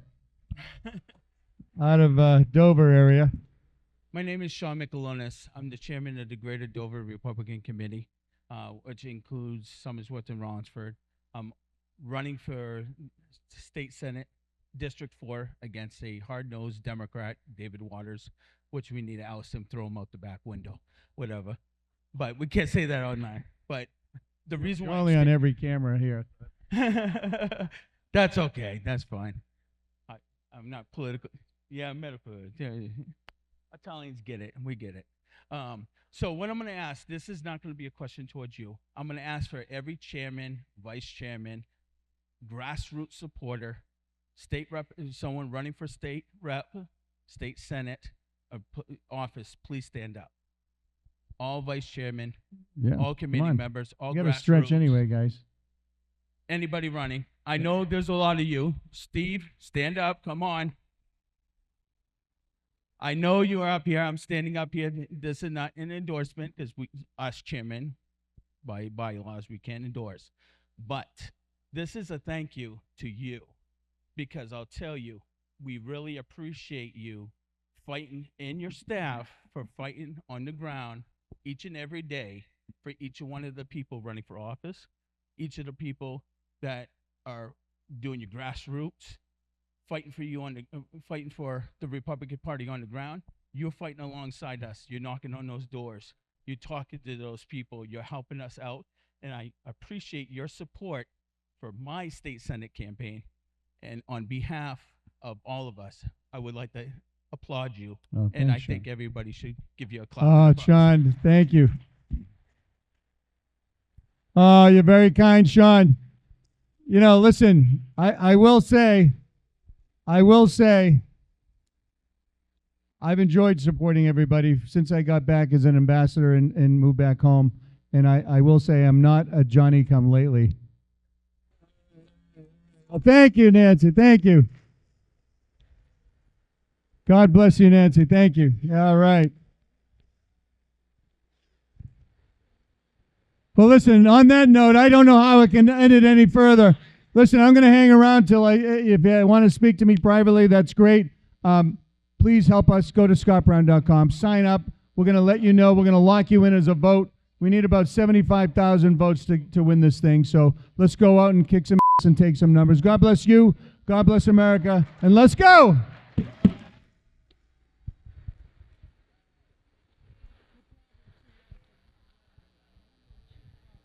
out of Dover area. My name is Sean Michelonis. I'm the chairman of the Greater Dover Republican Committee, which includes Somersworth and Rollinsford. I'm running for state senate, District 4, against a hard-nosed Democrat, David Waters, which we need to oust him, throw him out the back window, whatever. But we can't say that online. But the reason You're why only on every camera here. That's okay. That's fine. I'm not political. Yeah, I'm medical. Yeah, Italians get it, and we get it. So what I'm going to ask, this is not going to be a question towards you. I'm going to ask for every chairman, vice chairman, grassroots supporter, state rep, someone running for state rep, state senate, or office, please stand up. All vice chairmen, Yeah, all committee come on. members, all You got to stretch grassroots. anyway, guys. Anybody running? I know there's a lot of you. Steve, stand up. Come on. I know you are up here. I'm standing up here. This is not an endorsement because us chairmen, by bylaws, we can't endorse. But this is a thank you to you, because I'll tell you, we really appreciate you fighting, and your staff for fighting on the ground each and every day for each one of the people running for office, each of the people that are doing your grassroots, fighting for you fighting for the Republican Party on the ground. You're fighting alongside us. You're knocking on those doors. You're talking to those people. You're helping us out, and I appreciate your support for my state senate campaign. And on behalf of all of us, I would like to applaud you, Oh, and I thanks, think everybody should give you a clap. Oh, Sean, thank you. Oh, you're very kind, Sean. You know, listen, I will say, I've enjoyed supporting everybody since I got back as an ambassador and moved back home. And I will say I'm not a Johnny-come-lately. Well, thank you, Nancy. Thank you. God bless you, Nancy. Thank you. Yeah, all right. Well, listen, on that note, I don't know how I can end it any further. Listen, I'm going to hang around till if you want to speak to me privately, that's great. Please help us. Go to scottbrown.com. Sign up. We're going to let you know. We're going to lock you in as a vote. We need about 75,000 votes to win this thing. So let's go out and kick some ass and take some numbers. God bless you. God bless America. And let's go.